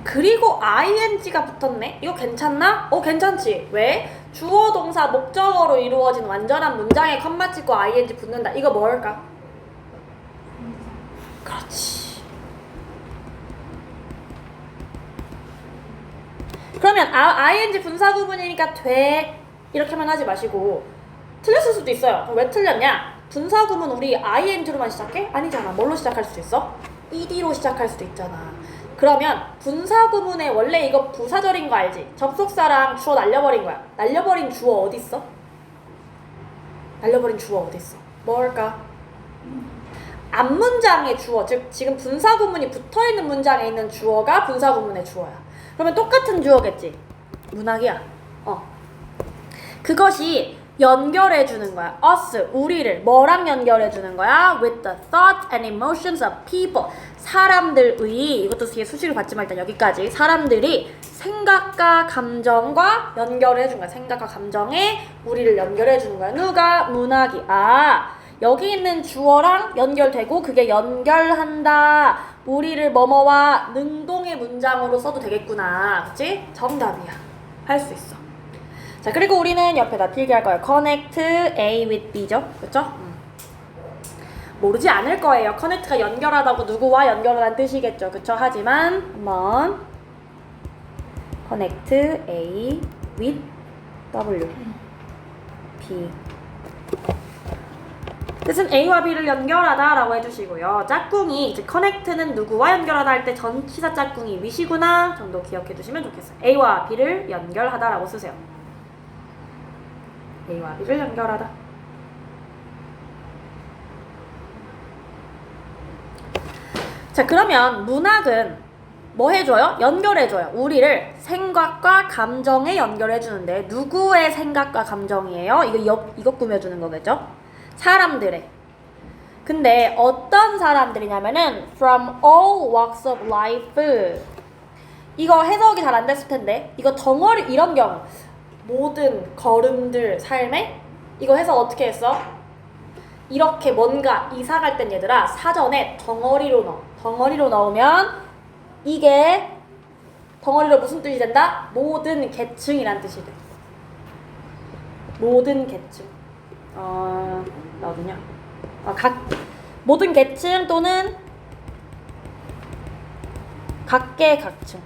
A: 그리고 ing가 붙었네? 이거 괜찮나? 괜찮지. 왜? 주어, 동사, 목적어로 이루어진 완전한 문장에 컴마 찍고 ing 붙는다. 이거 뭘까? 그렇지. 그러면 ing 분사구문이니까 돼 이렇게만 하지 마시고 틀렸을 수도 있어요. 왜 틀렸냐? 분사구문 우리 ing로만 시작해? 아니잖아. 뭘로 시작할 수도 있어? ed로 시작할 수도 있잖아. 그러면 분사구문에 원래 이거 부사절인 거 알지? 접속사랑 주어 날려버린 거야. 날려버린 주어 어디 있어? 날려버린 주어 어디 있어? 뭘까? 앞문장의 주어, 즉 지금 분사구문이 붙어있는 문장에 있는 주어가 분사구문의 주어야. 그러면 똑같은 주어겠지? 문학이야. 그것이 연결해주는 거야. us, 우리를 뭐랑 연결해주는 거야? with the thoughts and emotions of people. 사람들의, 이것도 뒤에 수식을 받지만 일단 여기까지. 사람들이 생각과 감정과 연결해준 거야. 생각과 감정에 우리를 연결해주는 거야. 누가? 문학이. 여기 있는 주어랑 연결되고 그게 연결한다. 우리를 뭐뭐와 능동의 문장으로 써도 되겠구나. 그치? 정답이야. 할 수 있어. 자, 그리고 우리는 옆에다 필기할 거예요. connect A with B죠? 그쵸? 모르지 않을 거예요. connect가 연결하다고 누구와 연결하다는 뜻이겠죠. 그쵸? 하지만 한번 connect A with W B 뜻은 A와 B를 연결하다 라고 해주시고요. 짝꿍이, 이제 connect는 누구와 연결하다 할 때 전치사 짝꿍이 wish구나 정도 기억해 두시면 좋겠어요. A와 B를 연결하다 라고 쓰세요. A와 B를 연결하다. 자, 그러면 문학은 뭐 해줘요? 연결해줘요. 우리를 생각과 감정에 연결해주는데 누구의 생각과 감정이에요? 이거 꾸며주는 거겠죠? 사람들의. 근데 어떤 사람들이냐면은 from all walks of life. 이거 해석이 잘 안 됐을 텐데 이거 덩어리 이런 경우 모든 걸음들 삶에 이거 해석 어떻게 했어? 이렇게 뭔가 이사 갈 땐 얘들아 사전에 덩어리로 넣어. 덩어리로 넣으면 이게 덩어리로 무슨 뜻이 된다? 모든 계층이란 뜻이 돼. 모든 계층. 나 어디냐? 모든 계층 또는 각계각층.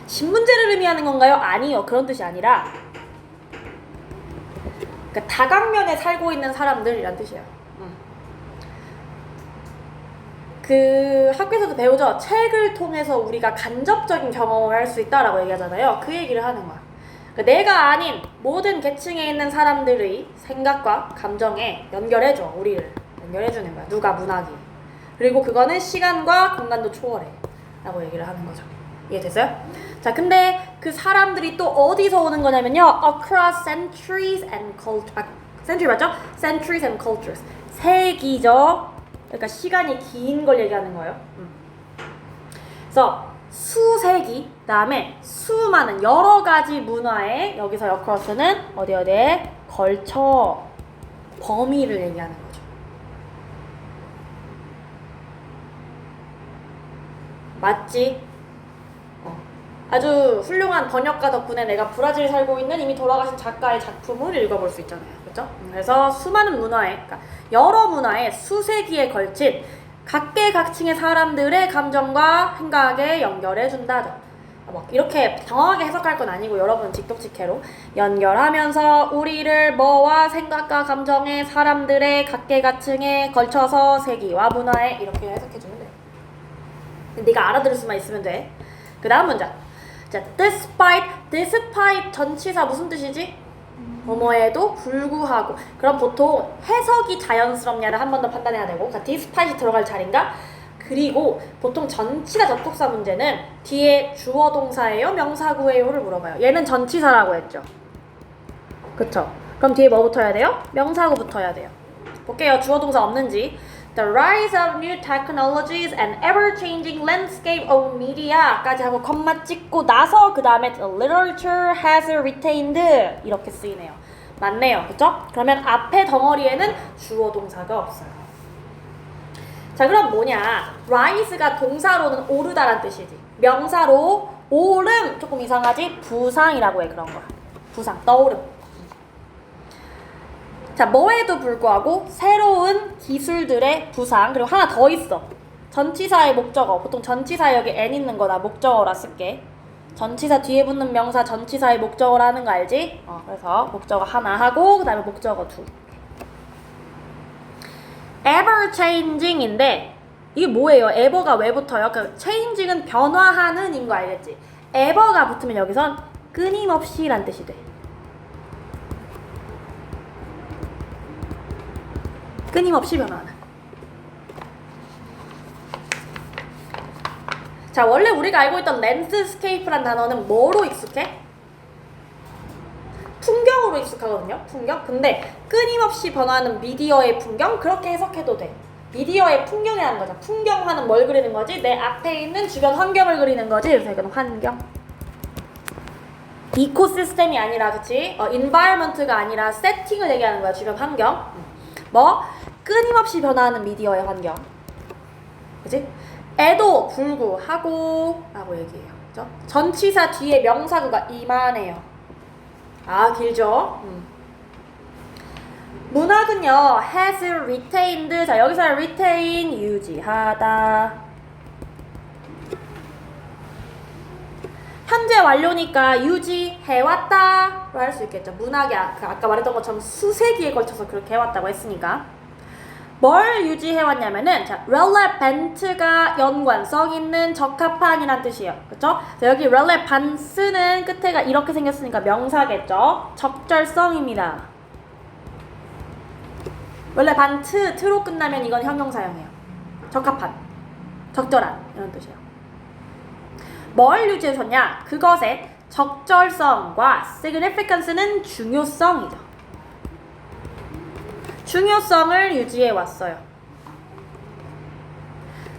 A: 신문제를 의미하는 건가요? 아니요. 그런 뜻이 아니라 그러니까 다각면에 살고 있는 사람들이란 뜻이에요. 그 학교에서도 배우죠. 책을 통해서 우리가 간접적인 경험을 할 수 있다라고 얘기하잖아요. 그 얘기를 하는 거야. 그러니까 내가 아닌 모든 계층에 있는 사람들의 생각과 감정에 연결해줘. 우리를 연결해주는 거야. 누가? 문학이. 그리고 그거는 시간과 공간도 초월해 라고 얘기를 하는 거죠. 이해됐어요? 자, 근데 그 사람들이 또 어디서 오는 거냐면요. across centuries and cultures. century 맞죠? centuries and cultures. 세기죠. 그러니까 시간이 긴 걸 얘기하는 거예요. 그래서 수세기, 그다음에 수많은 여러 가지 문화에 여기서 across는 어디에 걸쳐 범위를 얘기하는 거죠. 맞지? 아주 훌륭한 번역가 덕분에 내가 브라질에 살고 있는 이미 돌아가신 작가의 작품을 읽어볼 수 있잖아요. 그렇죠? 그래서 수많은 문화에, 그러니까 여러 문화에 수세기에 걸친 각계각층의 사람들의 감정과 생각에 연결해준다죠. 뭐 이렇게 정확하게 해석할 건 아니고 여러분 직독직해로 연결하면서 우리를 뭐와 생각과 감정의 사람들의 각계각층에 걸쳐서 세기와 문화에 이렇게 해석해주면 돼요. 네가 알아들을 수만 있으면 돼. 그 다음 문장. 자, despite 전치사 무슨 뜻이지? 뭐뭐에도 불구하고. 그럼 보통 해석이 자연스럽냐를 한 번 더 판단해야 되고, 그러니까 despite이 들어갈 자리인가? 그리고 보통 전치사 접속사 문제는 뒤에 주어 동사예요? 명사구예요?를 물어봐요. 얘는 전치사라고 했죠. 그쵸? 그럼 뒤에 뭐 붙어야 돼요? 명사구 붙어야 돼요. 볼게요. 주어 동사 없는지. The rise of new technologies and ever-changing landscape of media까지 하고 컴마 찍고 나서 그 다음에 the literature has retained 이렇게 쓰이네요. 맞네요. 그쵸? 그러면 앞에 덩어리에는 주어 동사가 없어요. 자, 그럼 뭐냐? rise가 동사로는 오르다란 뜻이지. 명사로 오름 조금 이상하지? 부상이라고 해. 그런 거야. 부상, 떠오름. 자, 뭐에도 불구하고 새로운 기술들의 부상. 그리고 하나 더 있어. 전치사의 목적어. 보통 전치사 여기 n 있는 거다 목적어라 쓸게. 전치사 뒤에 붙는 명사 전치사의 목적어라는 거 알지? 그래서 목적어 하나 하고 그 다음에 목적어 둘. ever changing인데 이게 뭐예요? ever가 왜 붙어요? 그 changing은 변화하는 인 거 알겠지? ever가 붙으면 여기선 끊임없이 란 뜻이 돼. 끊임없이 변화하는. 자, 원래 우리가 알고 있던 landscape란 단어는 뭐로 익숙해? 풍경으로 익숙하거든요. 풍경. 근데 끊임없이 변화하는 미디어의 풍경? 그렇게 해석해도 돼. 미디어의 풍경이라는 거죠. 풍경화는 뭘 그리는 거지? 내 앞에 있는 주변 환경을 그리는 거지. 그래서 이건 환경. 이코시스템이 아니라, 그치? environment가 아니라 세팅을 얘기하는 거야. 주변 환경. 뭐? 끊임없이 변화하는 미디어의 환경. 그치? 에도 불구하고 라고 얘기해요. 그죠? 전치사 뒤에 명사구가 이만해요. 아, 길죠? 문학은요, has retained. 자, 여기서 retain, 유지하다. 현재 완료니까 유지해왔다. 로 할 수 있겠죠. 문학이 아까 말했던 것처럼 수세기에 걸쳐서 그렇게 해왔다고 했으니까. 뭘 유지해왔냐면은, 자, relevant가 연관성 있는, 적합한이란 뜻이에요. 그쵸? 자, 여기 relevance는 끝에가 이렇게 생겼으니까 명사겠죠? 적절성입니다. relevant, 트로 끝나면 이건 형용사형이에요. 적합한, 적절한, 이런 뜻이에요. 뭘 유지해줬냐? 그것의 적절성과 significance는 중요성이죠. 중요성을 유지해 왔어요.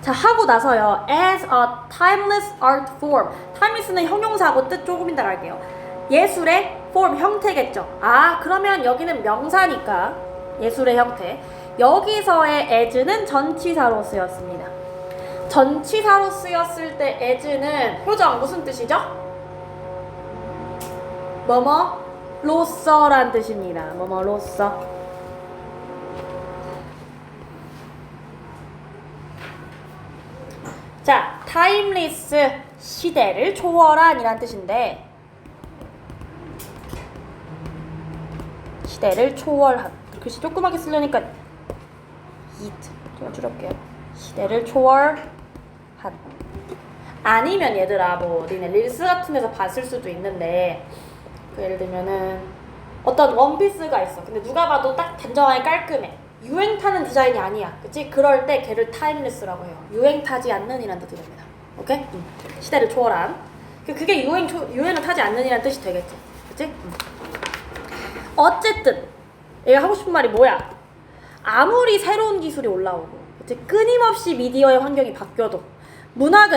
A: 자, 하고 나서요. As a timeless art form. timeless는 형용사고 뜻 조금 이따 갈게요. 예술의 form, 형태겠죠. 아, 그러면 여기는 명사니까 예술의 형태. 여기서의 as는 전치사로 쓰였습니다. 전치사로 쓰였을 때 as는 표정 무슨 뜻이죠? 뭐뭐로서란 뜻입니다. 뭐뭐로서. 자, timeless, 시대를 초월한 이란 뜻인데 시대를 초월한. 글씨 조그맣게 쓰려니까 it 좀 줄여볼게요. 시대를 초월한. 아니면 얘들아, 뭐 니네 릴스 같은 데서 봤을 수도 있는데 그 예를 들면은 어떤 원피스가 있어. 근데 누가 봐도 딱 단정하게 깔끔해. 유행 타는 디자인이 아니야. 그치? 그럴 때 걔를 타임리스라고 해요. 유행 타지 않는 이란 뜻이 됩니다. 오케이? 시대를 초월한. 그게 유행을 타지 않는 이란 뜻이 되겠지. 그치? 어쨌든 얘가 하고 싶은 말이 뭐야? 아무리 새로운 기술이 올라오고 그치? 끊임없이 미디어의 환경이 바뀌어도 문학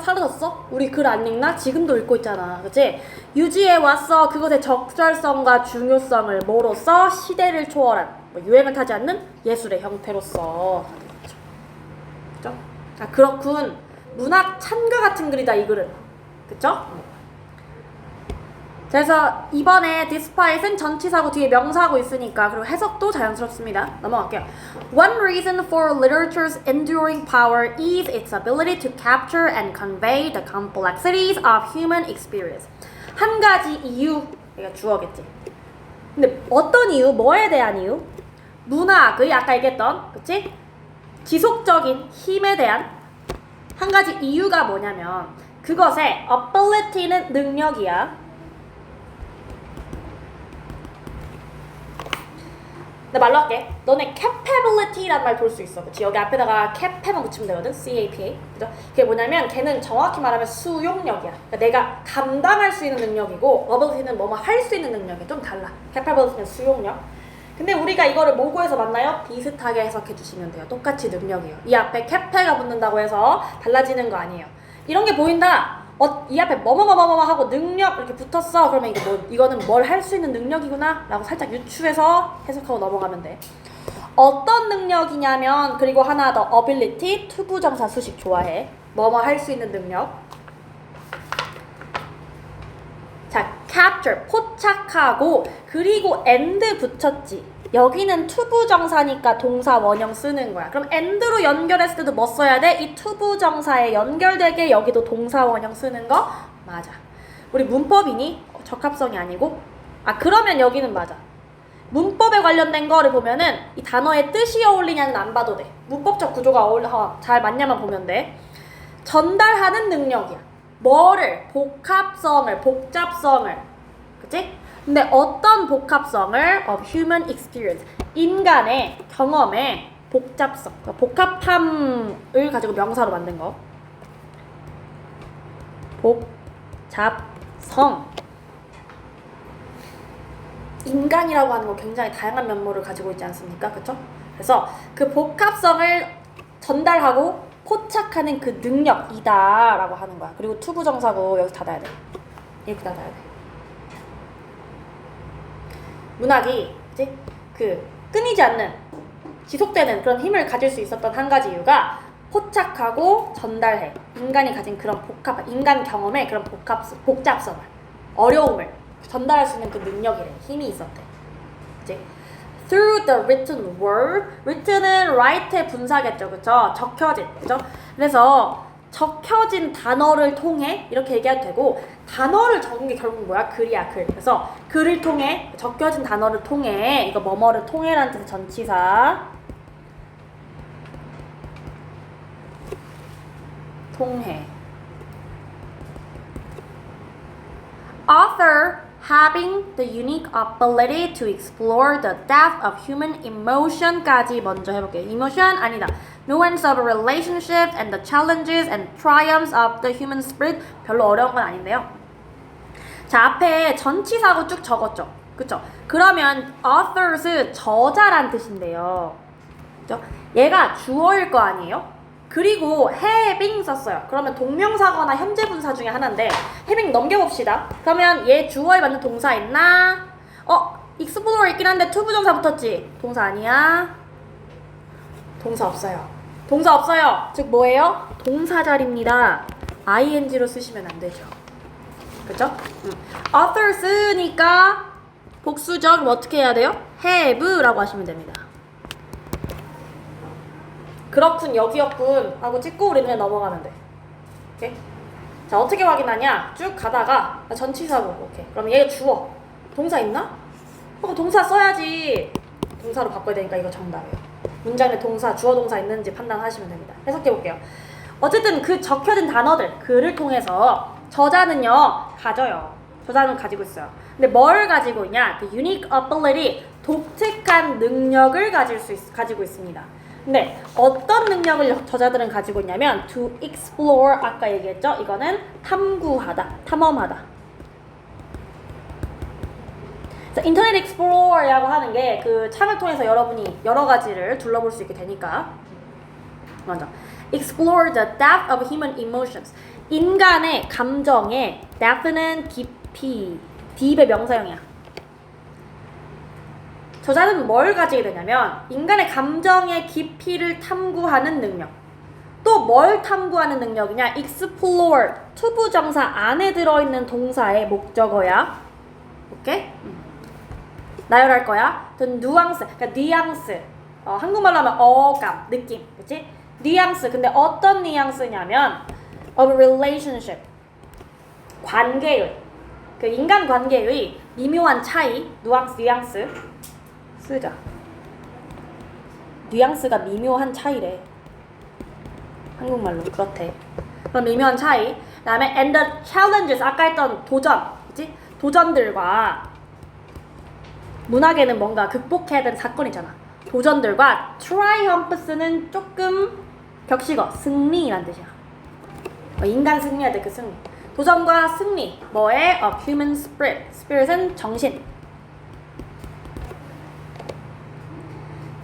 A: 사라졌어? 우리 글 안 읽나? 지금도 읽고 있잖아. 그치? 유지해왔어. 그것의 적절성과 중요성을 뭐로써? 시대를 초월한. 유행을 타지 않는 예술의 형태로서. 그쵸? 아, 그렇군. 문학 찬가 같은 글이다, 이 글은. 그쵸? 그래서 이번에 despite은 전치사고 뒤에 명사고 있으니까, 그리고 해석도 자연스럽습니다. 넘어갈게요. One reason for literature's enduring power is its ability to capture and convey the complexities of human experience. 한 가지 이유, 얘가 주어겠지. 근데 어떤 이유? 뭐에 대한 이유? 문학의 아까 얘기했던, 그치? 지속적인 힘에 대한 한 가지 이유가 뭐냐면 그것의 ability는 능력이야. 나 말로 할게. 너네 capability란 말 볼 수 있어. 그치? 여기 앞에다가 cap만 붙이면 되거든. CAPA. 그죠? 그게 뭐냐면 걔는 정확히 말하면 수용력이야. 그러니까 내가 감당할 수 있는 능력이고 ability는 뭐뭐 할 수 있는 능력이 좀 달라. capability는 수용력. 근데 우리가 이거를 뭐고에서 만나요? 비슷하게 해석해 주시면 돼요. 똑같이 능력이에요. 이 앞에 cap가 붙는다고 해서 달라지는 거 아니에요. 이런 게 보인다. 이 앞에 뭐뭐뭐뭐뭐 하고 능력 이렇게 붙었어. 그러면 이거는 뭘 할 수 있는 능력이구나 라고 살짝 유추해서 해석하고 넘어가면 돼. 어떤 능력이냐면 그리고 하나 더 ability 투부정사 수식 좋아해. 뭐뭐 할 수 있는 능력. 자, capture 포착하고 그리고 and 붙였지. 여기는 투부정사니까 동사 원형 쓰는 거야. 그럼 and로 연결했을 때도 뭐 써야 돼? 이 투부정사에 연결되게 여기도 동사 원형 쓰는 거 맞아. 우리 문법이니? 적합성이 아니고? 그러면 여기는 맞아. 문법에 관련된 거를 보면은 이 단어의 뜻이 어울리냐는 안 봐도 돼. 문법적 구조가 잘 맞냐만 보면 돼. 전달하는 능력이야. 뭐를? 복합성을, 복잡성을. 그치? 근데 어떤 복합성을? of human experience. 인간의 경험의 복잡성. 복합함을 가지고 명사로 만든 거. 복잡성. 인간이라고 하는 거 굉장히 다양한 면모를 가지고 있지 않습니까? 그쵸? 그래서 그 복합성을 전달하고 포착하는 그 능력이다 라고 하는 거야. 그리고 투부정사고 여기서 닫아야 돼. 이렇게 닫아야 돼. 문학이 이제 끊이지 않는 지속되는 그런 힘을 가질 수 있었던 한 가지 이유가 포착하고 전달해. 인간이 가진 그런 인간 경험의 그런 복잡성을, 어려움을 전달할 수 있는 그 능력이래. 힘이 있었대. 이제 through the written word. written은 write의 분사겠죠. 그쵸? 적혀진. 그죠? 그래서 적혀진 단어를 통해 이렇게 얘기해도 되고 단어를 적은 게 결국 뭐야? 글이야, 글. 그래서 글을 통해 적혀진 단어를 통해 이거 뭐뭐를 통해라는 뜻의 전치사 통해 author having the unique ability to explore the depth of human emotion까지 먼저 해볼게요. emotion 아니다. nuance of relationships and the challenges and triumphs of the human spirit. 별로 어려운 건 아닌데요. 자, 앞에 전치사고 쭉 적었죠. 그쵸? 그러면 authors 저자란 뜻인데요. 그죠? 얘가 주어일 거 아니에요? 그리고 having 썼어요. 그러면 동명사거나 현재 분사 중에 하나인데 having 넘겨봅시다. 그러면 얘 주어에 맞는 동사 있나? explore 있긴 한데 투부정사 붙었지? 동사 아니야? 동사 없어요. 동사 없어요. 즉 뭐예요? 동사절입니다. ing로 쓰시면 안 되죠. 그죠? authors니까 복수죠. 그럼 어떻게 해야 돼요? have라고 하시면 됩니다. 그렇군, 여기였군 하고 찍고 우리 그냥 넘어가면 돼. 오케이? 자, 어떻게 확인하냐? 쭉 가다가 전치사고. 오케이. 그럼 얘 주어. 동사 있나? 동사 써야지. 동사로 바꿔야 되니까 이거 정답이에요. 문장에 동사, 주어 동사 있는지 판단하시면 됩니다. 해석해 볼게요. 어쨌든 그 적혀진 단어들, 글을 통해서 저자는요, 가져요. 저자는 가지고 있어요. 근데 뭘 가지고 있냐? 그 unique ability, 독특한 능력을 가지고 있습니다. 근데 어떤 능력을 저자들은 가지고 있냐면 to explore, 아까 얘기했죠? 이거는 탐구하다, 탐험하다. 인터넷 익스플로어라고 하는 게 그 창을 통해서 여러분이 여러 가지를 둘러볼 수 있게 되니까 먼저 explore the depth of human emotions. 인간의 감정의 depth는 깊이, deep의 명사형이야. 저자는 뭘 가지게 되냐면 인간의 감정의 깊이를 탐구하는 능력. 또 뭘 탐구하는 능력이냐? explore, 투부정사 안에 들어있는 동사의 목적어야. 오케이? 나열할 거야. 또 누앙스, 그러니까 뉘앙스. 한국말로 하면 어감, 느낌, 그렇지? 뉘앙스. 근데 어떤 뉘앙스냐면 of relationship, 관계의, 그 인간 관계의 미묘한 차이, 뉘앙스 쓰자. 뉘앙스가 미묘한 차이래. 한국말로 그렇대. 그런 미묘한 차이. 다음에 and the challenges 아까 했던 도전, 그치? 도전들과 문학에는 뭔가 극복해야 되는 사건이잖아. 도전들과 triumphs는 조금 격식어, 승리란 뜻이야. 인간 승리할 때 그 승리. 도전과 승리, 뭐에? of human spirit. spirit은 정신.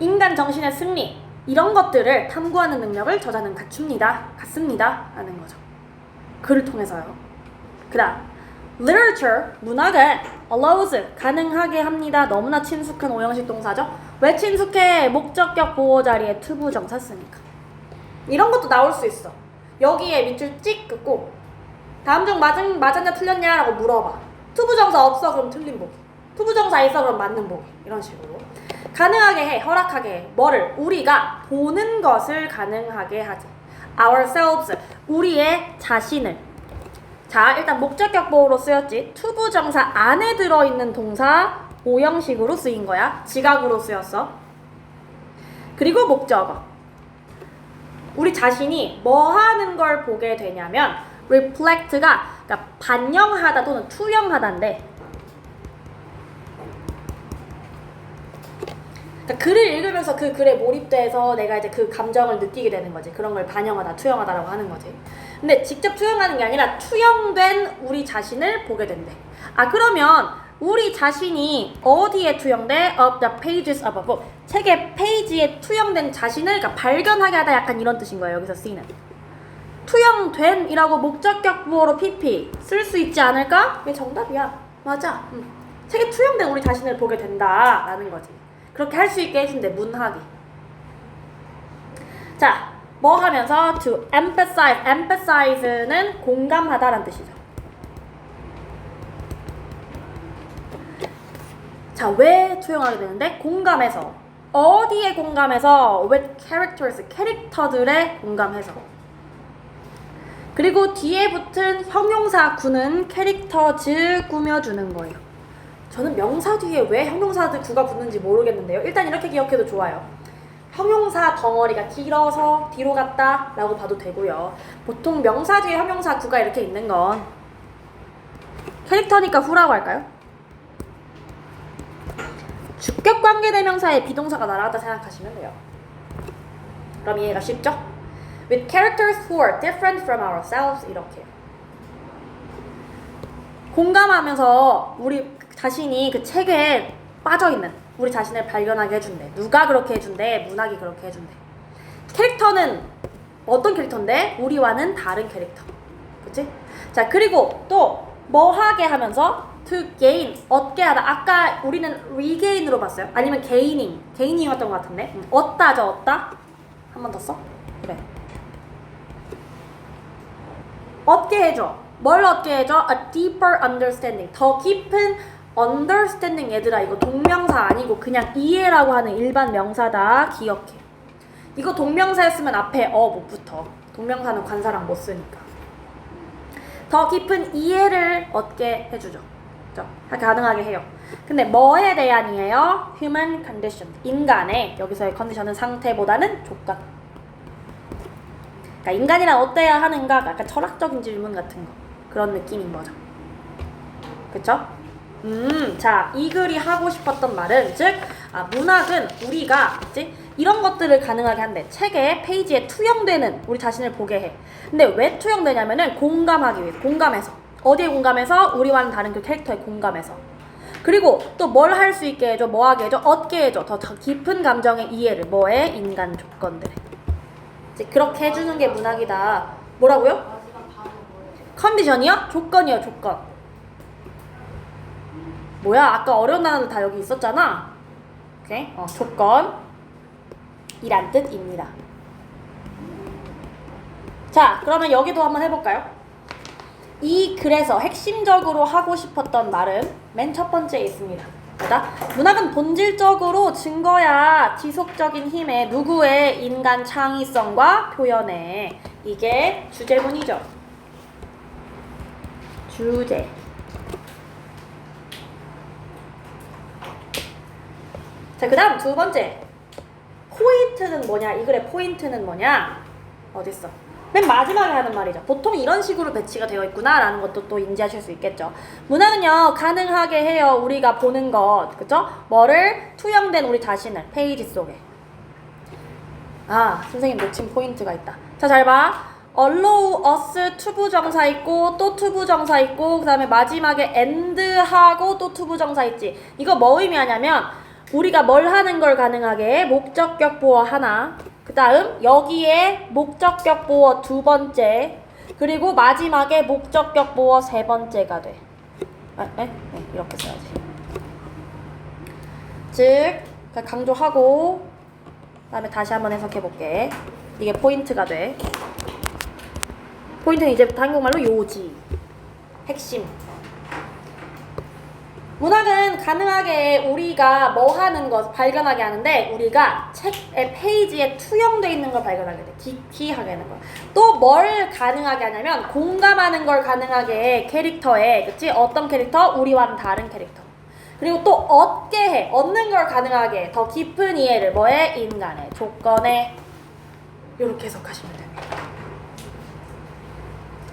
A: 인간 정신의 승리. 이런 것들을 탐구하는 능력을 저자는 갖습니다. 라는 거죠. 글을 통해서요. 그 다음 literature, 문학은 allows, 가능하게 합니다. 너무나 친숙한 오형식 동사죠. 왜 친숙해? 목적격 보호 자리에 투부정사 쓰니까. 이런 것도 나올 수 있어. 여기에 밑줄 찍 긋고 다음 중 맞았냐 틀렸냐 라고 물어봐. 투부정사 없어? 그럼 틀린 보기. 투부정사 있어? 그럼 맞는 보기. 이런 식으로. 가능하게 해, 허락하게 해. 뭐를? 우리가 보는 것을 가능하게 하지. ourselves, 우리의 자신을. 자, 일단 목적격 보호로 쓰였지. 투부정사 안에 들어있는 동사 오형식으로 쓰인 거야. 지각으로 쓰였어. 그리고 목적어. 우리 자신이 뭐 하는 걸 보게 되냐면 reflect가 그러니까 반영하다 또는 투영하다인데 그러니까 글을 읽으면서 그 글에 몰입돼서 내가 이제 그 감정을 느끼게 되는 거지. 그런 걸 반영하다, 투영하다라고 하는 거지. 근데 직접 투영하는 게 아니라 투영된 우리 자신을 보게 된대. 아, 그러면 우리 자신이 어디에 투영돼? Of the pages of a book. 책의 페이지에 투영된 자신을 그러니까 발견하게 하다 약간 이런 뜻인 거예요. 여기서 쓰이는. 투영된이라고 목적격 부호로 pp 쓸 수 있지 않을까? 이게 정답이야. 맞아. 책에 투영된 우리 자신을 보게 된다라는 거지. 그렇게 할 수 있게 해준대, 문학이. 자, 뭐 하면서 to emphasize, emphasize는 공감하다라는 뜻이죠. 자, 왜 투영하게 되는데? 공감해서. 어디에 공감해서? with characters, 캐릭터들에 공감해서. 그리고 뒤에 붙은 형용사 구는 캐릭터즈 꾸며주는 거예요. 저는 명사 뒤에 왜 형용사들 구가 붙는지 모르겠는데요. 일단 이렇게 기억해도 좋아요. 형용사 덩어리가 길어서 뒤로 갔다 라고 봐도 되고요. 보통 명사 뒤에 형용사 구가 이렇게 있는 건 캐릭터니까 후라고 할까요? 주격 관계 대명사에 비동사가 날아갔다 생각하시면 돼요. 그럼 이해가 쉽죠? With characters who are different from ourselves 이렇게 공감하면서 우리 자신이 그 책에 빠져있는 우리 자신을 발견하게 해준대. 누가 그렇게 해준대? 문학이 그렇게 해준대. 캐릭터는 어떤 캐릭터인데? 우리와는 다른 캐릭터. 그치? 자, 그리고 또 뭐 하게 하면서 to gain, 얻게 하다. 아까 우리는 regain으로 봤어요. 아니면 gaining,였던 것 같은데. 얻다죠, 얻다. 한 번 더 써? 그래. 얻게 해줘. 뭘 얻게 해줘? A deeper understanding. 더 깊은 understanding. 얘들아, 이거 동명사 아니고 그냥 이해라고 하는 일반 명사다. 기억해. 이거 동명사였으면 앞에 못 붙어. 동명사는 관사랑 못 쓰니까. 더 깊은 이해를 얻게 해주죠. 그렇게 가능하게 해요. 근데 뭐에 대한이에요? human condition. 인간의, 여기서의 컨디션은 상태보다는 조건. 그러니까 인간이란 어때야 하는가? 약간 철학적인 질문 같은 거. 그런 느낌인 거죠. 그쵸? 자, 이 글이 하고 싶었던 말은 즉 문학은 우리가 이런 것들을 가능하게 한대. 책의 페이지에 투영되는 우리 자신을 보게 해. 근데 왜 투영되냐면은 공감하기 위해. 공감해서. 어디에 공감해서? 우리와는 다른 그 캐릭터에 공감해서. 그리고 또 뭘 할 수 있게 해줘? 뭐 하게 해줘? 얻게 해줘. 더 깊은 감정의 이해를. 뭐에? 인간 조건들에. 이제 그렇게 해주는 게 문학이다. 뭐라고요? 컨디션이요? 조건이요, 조건. 뭐야? 아까 어려운 단어들 다 여기 있었잖아. 오케이? 조건. 이란 뜻입니다. 자, 그러면 여기도 한번 해볼까요? 이 글에서 핵심적으로 하고 싶었던 말은 맨 첫 번째에 있습니다. 뭐다? 문학은 본질적으로 증거야 지속적인 힘에 누구의 인간 창의성과 표현에. 이게 주제문이죠. 주제. 자, 그 다음 두 번째. 포인트는 뭐냐? 이 글의 포인트는 뭐냐? 어딨어? 맨 마지막에 하는 말이죠. 보통 이런 식으로 배치가 되어 있구나라는 것도 또 인지하실 수 있겠죠. 문학은요, 가능하게 해요. 우리가 보는 것, 그죠? 뭐를? 투영된 우리 자신을 페이지 속에. 아, 선생님 놓친 포인트가 있다. 자, 잘 봐. allow us 투부정사 있고 또 투부정사 있고 그 다음에 마지막에 and하고 또 투부정사 있지. 이거 뭐 의미하냐면 우리가 뭘 하는 걸 가능하게 목적격 보어 하나, 그 다음 여기에 목적격 보어 두 번째, 그리고 마지막에 목적격 보어 세 번째가 돼. 네, 이렇게 써야지. 즉 강조하고 그 다음에 다시 한번 해석해볼게. 이게 포인트가 돼. 포인트는 이제부터 한국말로 요지. 핵심. 문학은 가능하게 우리가 뭐 하는 것 발견하게 하는데 우리가 책의 페이지에 투영되어 있는 걸 발견하게 돼. 기하게 하는 거. 또 뭘 가능하게 하냐면 공감하는 걸 가능하게 해. 캐릭터에. 그치? 어떤 캐릭터? 우리와는 다른 캐릭터. 그리고 또 얻게 해. 얻는 걸 가능하게 해. 더 깊은 이해를 뭐에? 인간의 조건에. 이렇게 해석하시면 됩니다.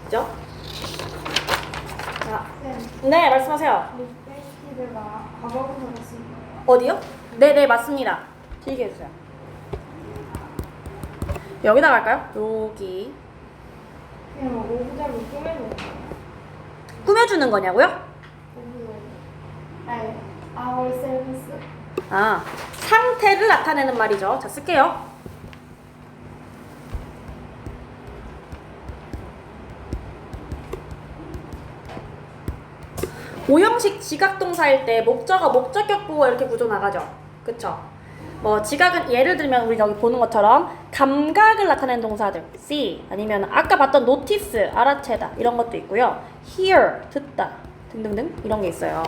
A: 그죠? 자, 네, 말씀하세요. 어디요? 네네, 맞습니다. 길게 해주세요. 여기다 갈까요? 여기.
B: 그냥 오브제로 꾸며놓은 거예요.
A: 꾸며주는 거냐고요?
B: 아니, ourselves.
A: 아, 상태를 나타내는 말이죠. 자, 쓸게요. 오형식 지각동사일 때 목적어, 목적격 보어 이렇게 구조 나가죠. 그쵸? 뭐 지각은 예를 들면 우리 여기 보는 것처럼 감각을 나타내는 동사들 see 아니면 아까 봤던 notice, 알아채다 이런 것도 있고요. hear, 듣다 등등등 이런 게 있어요.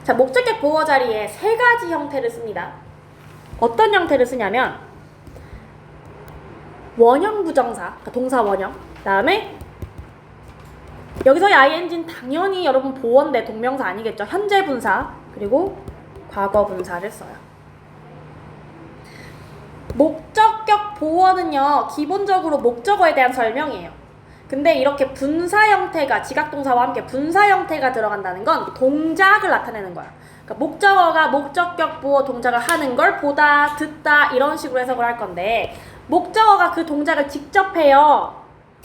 A: 자, 목적격 보어 자리에 세 가지 형태를 씁니다. 어떤 형태를 쓰냐면 원형 부정사, 그러니까 동사 원형, 그 다음에 여기서의 ing는 당연히 여러분 보어인데 동명사 아니겠죠. 현재 분사 그리고 과거 분사를 써요. 목적격 보어는요 기본적으로 목적어에 대한 설명이에요. 근데 이렇게 분사 형태가 지각동사와 함께 분사 형태가 들어간다는 건 동작을 나타내는 거야. 그러니까 목적어가 목적격 보어 동작을 하는 걸 보다, 듣다 이런 식으로 해석을 할 건데 목적어가 그 동작을 직접 해요.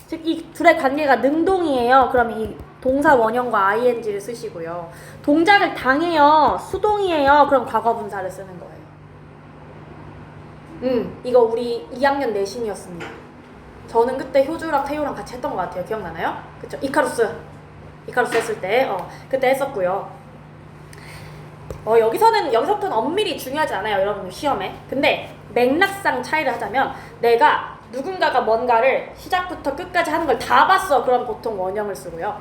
A: 즉 이 둘의 관계가 능동이에요. 그럼 이 동사 원형과 ing를 쓰시고요. 동작을 당해요. 수동이에요. 그럼 과거 분사를 쓰는 거예요. 이거 우리 2학년 내신이었습니다. 저는 그때 효주랑 태효랑 같이 했던 것 같아요. 기억나나요? 그쵸? 이카루스 했을 때 그때 했었고요. 여기서부터는 엄밀히 중요하지 않아요. 여러분 시험에. 근데 맥락상 차이를 하자면 내가 누군가가 뭔가를 시작부터 끝까지 하는 걸 다 봤어. 그럼 보통 원형을 쓰고요.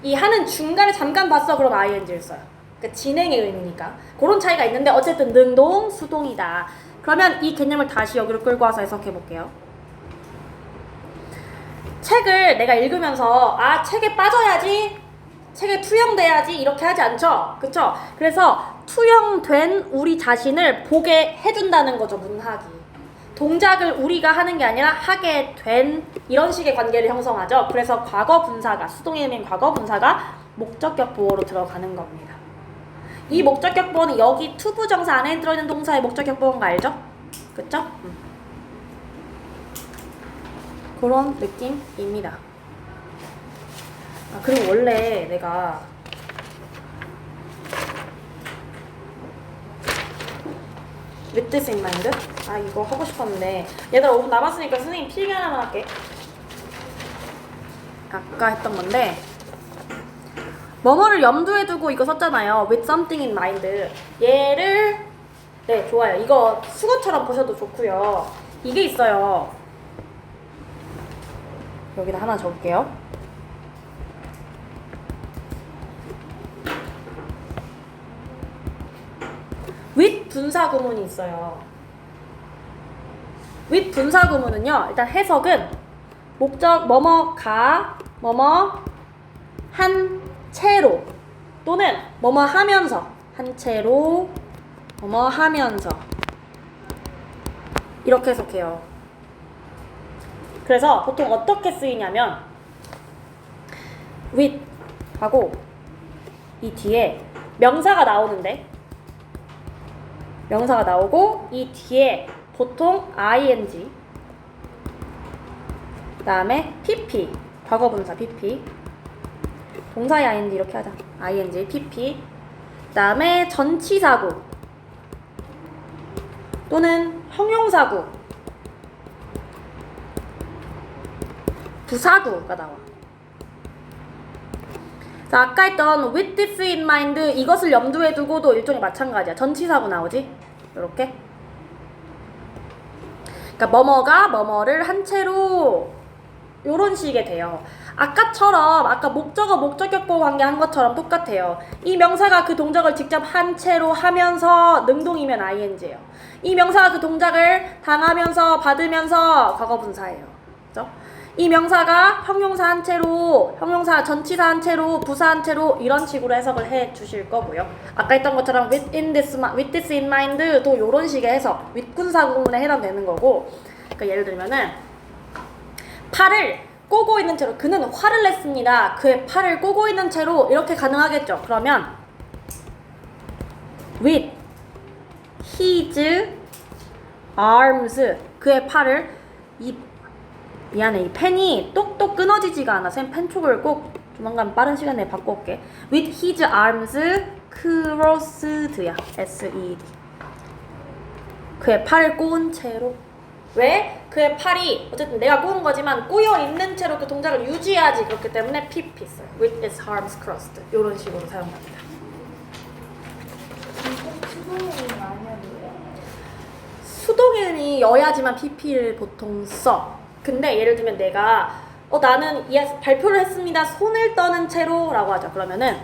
A: 이 하는 중간에 잠깐 봤어. 그럼 ing를 써요. 그러니까 진행의 의미니까. 그런 차이가 있는데 어쨌든 능동, 수동이다. 그러면 이 개념을 다시 여기로 끌고 와서 해석해 볼게요. 책을 내가 읽으면서 책에 빠져야지, 책에 투영돼야지 이렇게 하지 않죠? 그쵸? 그래서 투영된 우리 자신을 보게 해준다는 거죠. 문학이. 동작을 우리가 하는 게 아니라 하게 된 이런 식의 관계를 형성하죠. 그래서 과거 분사가, 수동의 의미인 과거 분사가 목적격 보어로 들어가는 겁니다. 이 목적격 보어는 여기 투부정사 안에 들어있는 동사의 목적격 보어인 거 알죠? 그쵸? 그런 느낌입니다. 그리고 원래 내가 with this in mind? 이거 하고 싶었는데 얘들아 5분 남았으니까 선생님 필기 하나만 할게. 아까 했던 건데 뭐뭐를 염두에 두고 이거 썼잖아요. with something in mind. 얘를 네 좋아요. 이거 수거처럼 보셔도 좋고요. 이게 있어요. 여기다 하나 적을게요. with 분사 구문이 있어요. with 분사 구문은요. 일단 해석은 목적 뭐뭐가 뭐뭐 한 채로 또는 뭐뭐 하면서 한 채로 뭐뭐 하면서 이렇게 해석해요. 그래서 보통 어떻게 쓰이냐면 with 하고 이 뒤에 명사가 나오는데 명사가 나오고 이 뒤에 보통 ing 그다음에 pp 과거분사 pp 동사의 ing 이렇게 하자. ing pp 그다음에 전치사구 또는 형용사구 부사구가 나와. 자, 아까 했던 with this in mind 이것을 염두에 두고도 일종의 마찬가지야. 전치사구 나오지? 요렇게. 그러니까 뭐뭐가 뭐뭐를 한 채로 요런 식의 돼요. 아까처럼 아까 목적어 목적격보 관계한 것처럼 똑같아요. 이 명사가 그 동작을 직접 한 채로 하면서 능동이면 ing예요. 이 명사가 그 동작을 당하면서 받으면서 과거분사예요. 그죠? 이 명사가 형용사 한 채로, 형용사 전치사 한 채로, 부사 한 채로 이런 식으로 해석을 해 주실 거고요. 아까 했던 것처럼 with this in mind도 요런 식의 해석, 윗군사 구문에 해당되는 거고. 그러니까 예를 들면은 팔을 꼬고 있는 채로 그는 화를 냈습니다. 그의 팔을 꼬고 있는 채로 이렇게 가능하겠죠. 그러면 with his arms 그의 팔을 미안해 이 펜이 똑똑 끊어지지가 않아. 쌤 펜촉을 꼭 조만간 빠른 시간 내에 바꿔올게. with his arms crossed야. S-E-D 그의 팔을 꼬은 채로. 왜? 그의 팔이 어쨌든 내가 꼬은 거지만 꼬여 있는 채로 그 동작을 유지해야지. 그렇기 때문에 PP 써요. with his arms crossed 이런 식으로 사용합니다.
B: 수동이 아니야 뭐야?
A: 수동인이 여야지만 PP를 보통 써. 근데 예를 들면 내가 나는 발표를 했습니다. 손을 떠는 채로 라고 하죠. 그러면은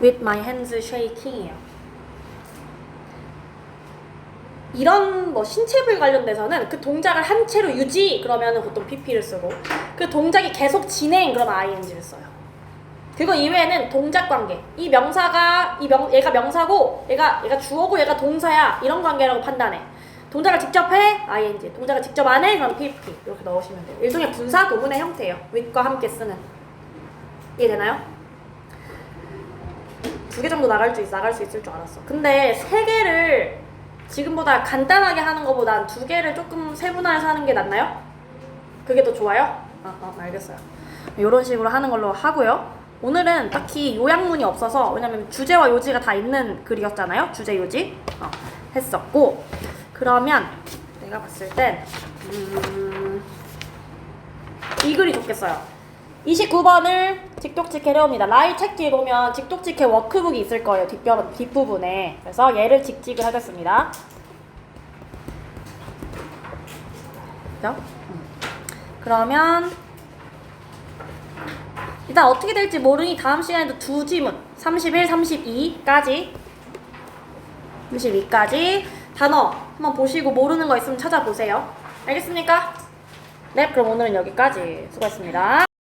A: with my hands shaking이에요. 이런 뭐 신체부위 관련돼서는 그 동작을 한 채로 유지 그러면은 보통 PP를 쓰고 그 동작이 계속 진행 그러면 ing를 써요. 그거 이외에는 동작 관계. 이 명사가 얘가 명사고 얘가 주어고 얘가 동사야. 이런 관계라고 판단해. 동작을 직접 해? ing. 동작을 직접 안 해? 그럼 pp. 이렇게 넣으시면 돼요. 일종의 분사 구문의 형태예요. with과 함께 쓰는. 이해되나요? 2개 정도 나갈 수 있을 줄 알았어. 근데 3개를 지금보다 간단하게 하는 것보단 2개를 조금 세분화해서 하는 게 낫나요? 그게 더 좋아요? 알겠어요. 이런 식으로 하는 걸로 하고요. 오늘은 딱히 요약문이 없어서 왜냐면 주제와 요지가 다 있는 글이었잖아요. 주제 요지 했었고 그러면 내가 봤을 땐 이 글이 좋겠어요. 29번을 직독직해 해옵니다. 라이 책 뒤에 보면 직독직해 워크북이 있을 거예요. 뒷부분에. 그래서 얘를 직직을 하겠습니다. 그죠? 그러면 일단 어떻게 될지 모르니 다음 시간에도 2지문 31, 32까지 단어 한번 보시고 모르는 거 있으면 찾아보세요. 알겠습니까? 네, 그럼 오늘은 여기까지. 수고했습니다.